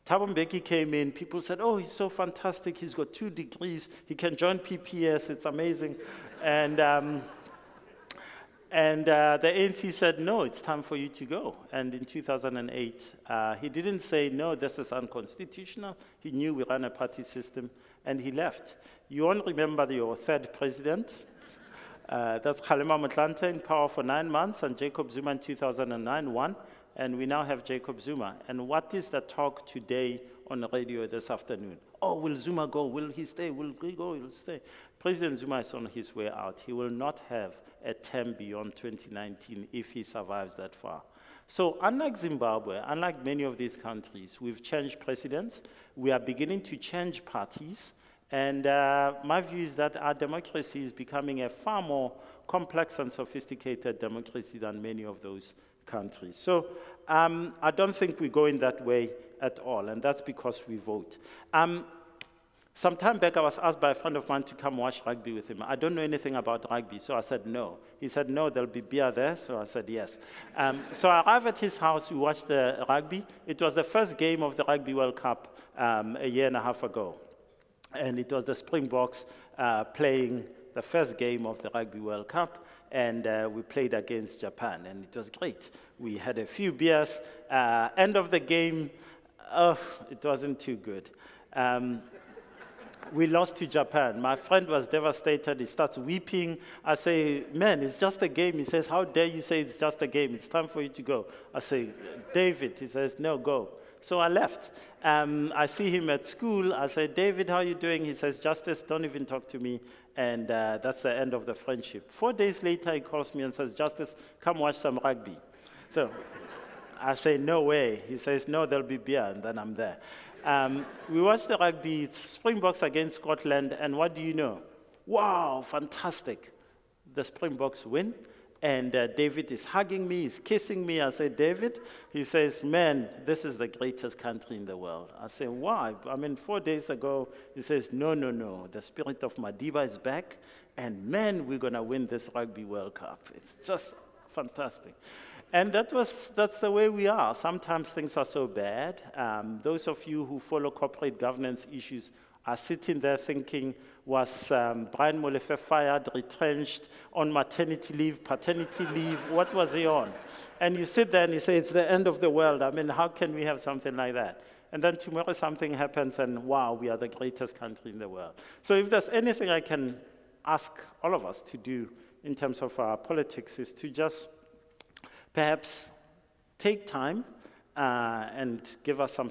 Thabo Mbeki came in, people said, oh, he's so fantastic, he's got 2 degrees, he can join PPS, it's amazing. And the ANC said, no, it's time for you to go. And in 2008, he didn't say, no, this is unconstitutional. He knew we ran a party system, and he left. You all remember your 3rd president. That's Kgalema Motlanthe in power for 9 months, and Jacob Zuma in 2009 won. And we now have Jacob Zuma. And what is the talk today on the radio this afternoon? Oh, will Zuma go? Will he stay? Will he go? He'll stay. President Zuma is on his way out. He will not have a term beyond 2019 if he survives that far. So unlike Zimbabwe, unlike many of these countries, we've changed presidents. We are beginning to change parties. And my view is that our democracy is becoming a far more complex and sophisticated democracy than many of those countries. So I don't think we go in that way at all, and that's because we vote. Some time back, I was asked by a friend of mine to come watch rugby with him. I don't know anything about rugby, so I said no. He said, no, there'll be beer there, so I said yes. So I arrived at his house, we watched the rugby. It was the first game of the Rugby World Cup a year and a half ago. And it was the Springboks playing the first game of the Rugby World Cup, and we played against Japan, and it was great. We had a few beers. End of the game, oh, it wasn't too good. We lost to Japan. My friend was devastated. He starts weeping. I say, man, it's just a game. He says, how dare you say it's just a game? It's time for you to go. I say, David. He says, no, go. So I left. I see him at school. I say, David, how are you doing? He says, Justice, don't even talk to me. And that's the end of the friendship. 4 days later, he calls me and says, Justice, come watch some rugby. So I say, no way. He says, no, there'll be beer, and then I'm there. We watched the rugby. It's Springboks against Scotland, and what do you know? Wow, fantastic. The Springboks win. And David is hugging me, he's kissing me. I say, David? He says, man, this is the greatest country in the world. I say, why? I mean, 4 days ago, he says, no, no, no. The spirit of Madiba is back, and man, we're going to win this Rugby World Cup. It's just fantastic. And that's the way we are. Sometimes things are so bad. Those of you who follow corporate governance issues are sitting there thinking, was Brian Molefe fired, retrenched, on maternity leave, paternity leave? What was he on? And you sit there and you say, it's the end of the world. I mean, how can we have something like that? And then tomorrow something happens and wow, we are the greatest country in the world. So if there's anything I can ask all of us to do in terms of our politics is to just perhaps take time and give us some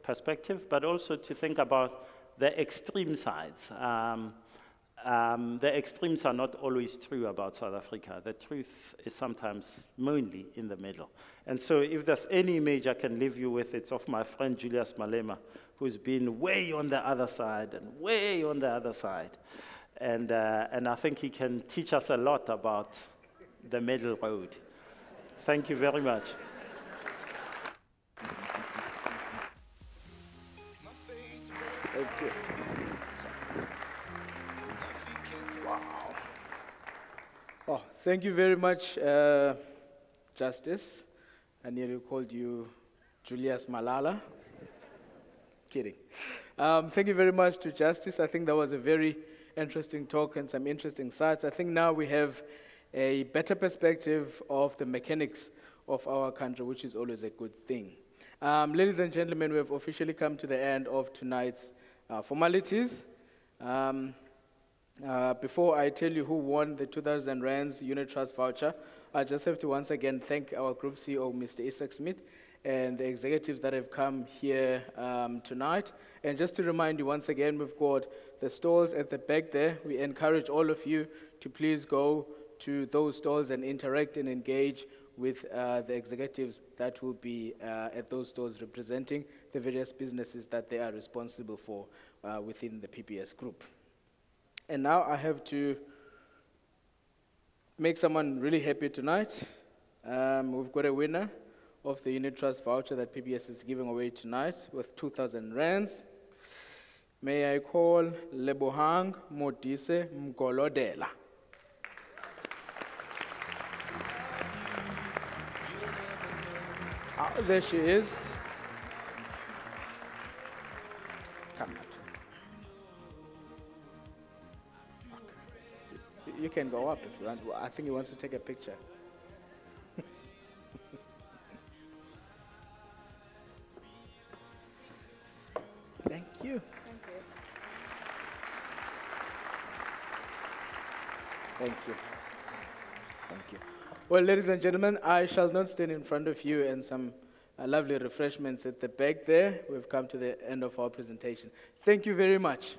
perspective, but also to think about the extreme sides. The extremes are not always true about South Africa. The truth is sometimes mainly in the middle. And so if there's any image I can leave you with, it's of my friend Julius Malema, who's been way on the other side and way on the other side. And I think he can teach us a lot about the middle road. Thank you very much. Thank you. Wow. Oh, thank you very much, Justice. I nearly called you Julius Malala. Kidding. Thank you very much to Justice. I think that was a very interesting talk and some interesting sides. I think now we have a better perspective of the mechanics of our country, which is always a good thing. Ladies and gentlemen, we have officially come to the end of tonight's formalities. Before I tell you who won the 2,000 Rands Unit Trust voucher, I just have to once again thank our Group CEO, Mr. Izak Smit, and the executives that have come here tonight. And just to remind you once again, we've got the stalls at the back there. We encourage all of you to please go to those stalls and interact and engage with the executives that will be at those stores representing the various businesses that they are responsible for within the PPS group. And now I have to make someone really happy tonight. We've got a winner of the Unit Trust voucher that PPS is giving away tonight with 2,000 Rands. May I call Lebohang Modise Mgolodela. There she is. Come out. Okay. You can go up if you want. I think he wants to take a picture. Thank you. Thank you. Thank you. Well, ladies and gentlemen, I shall not stand in front of you and some lovely refreshments at the back there. We've come to the end of our presentation. Thank you very much.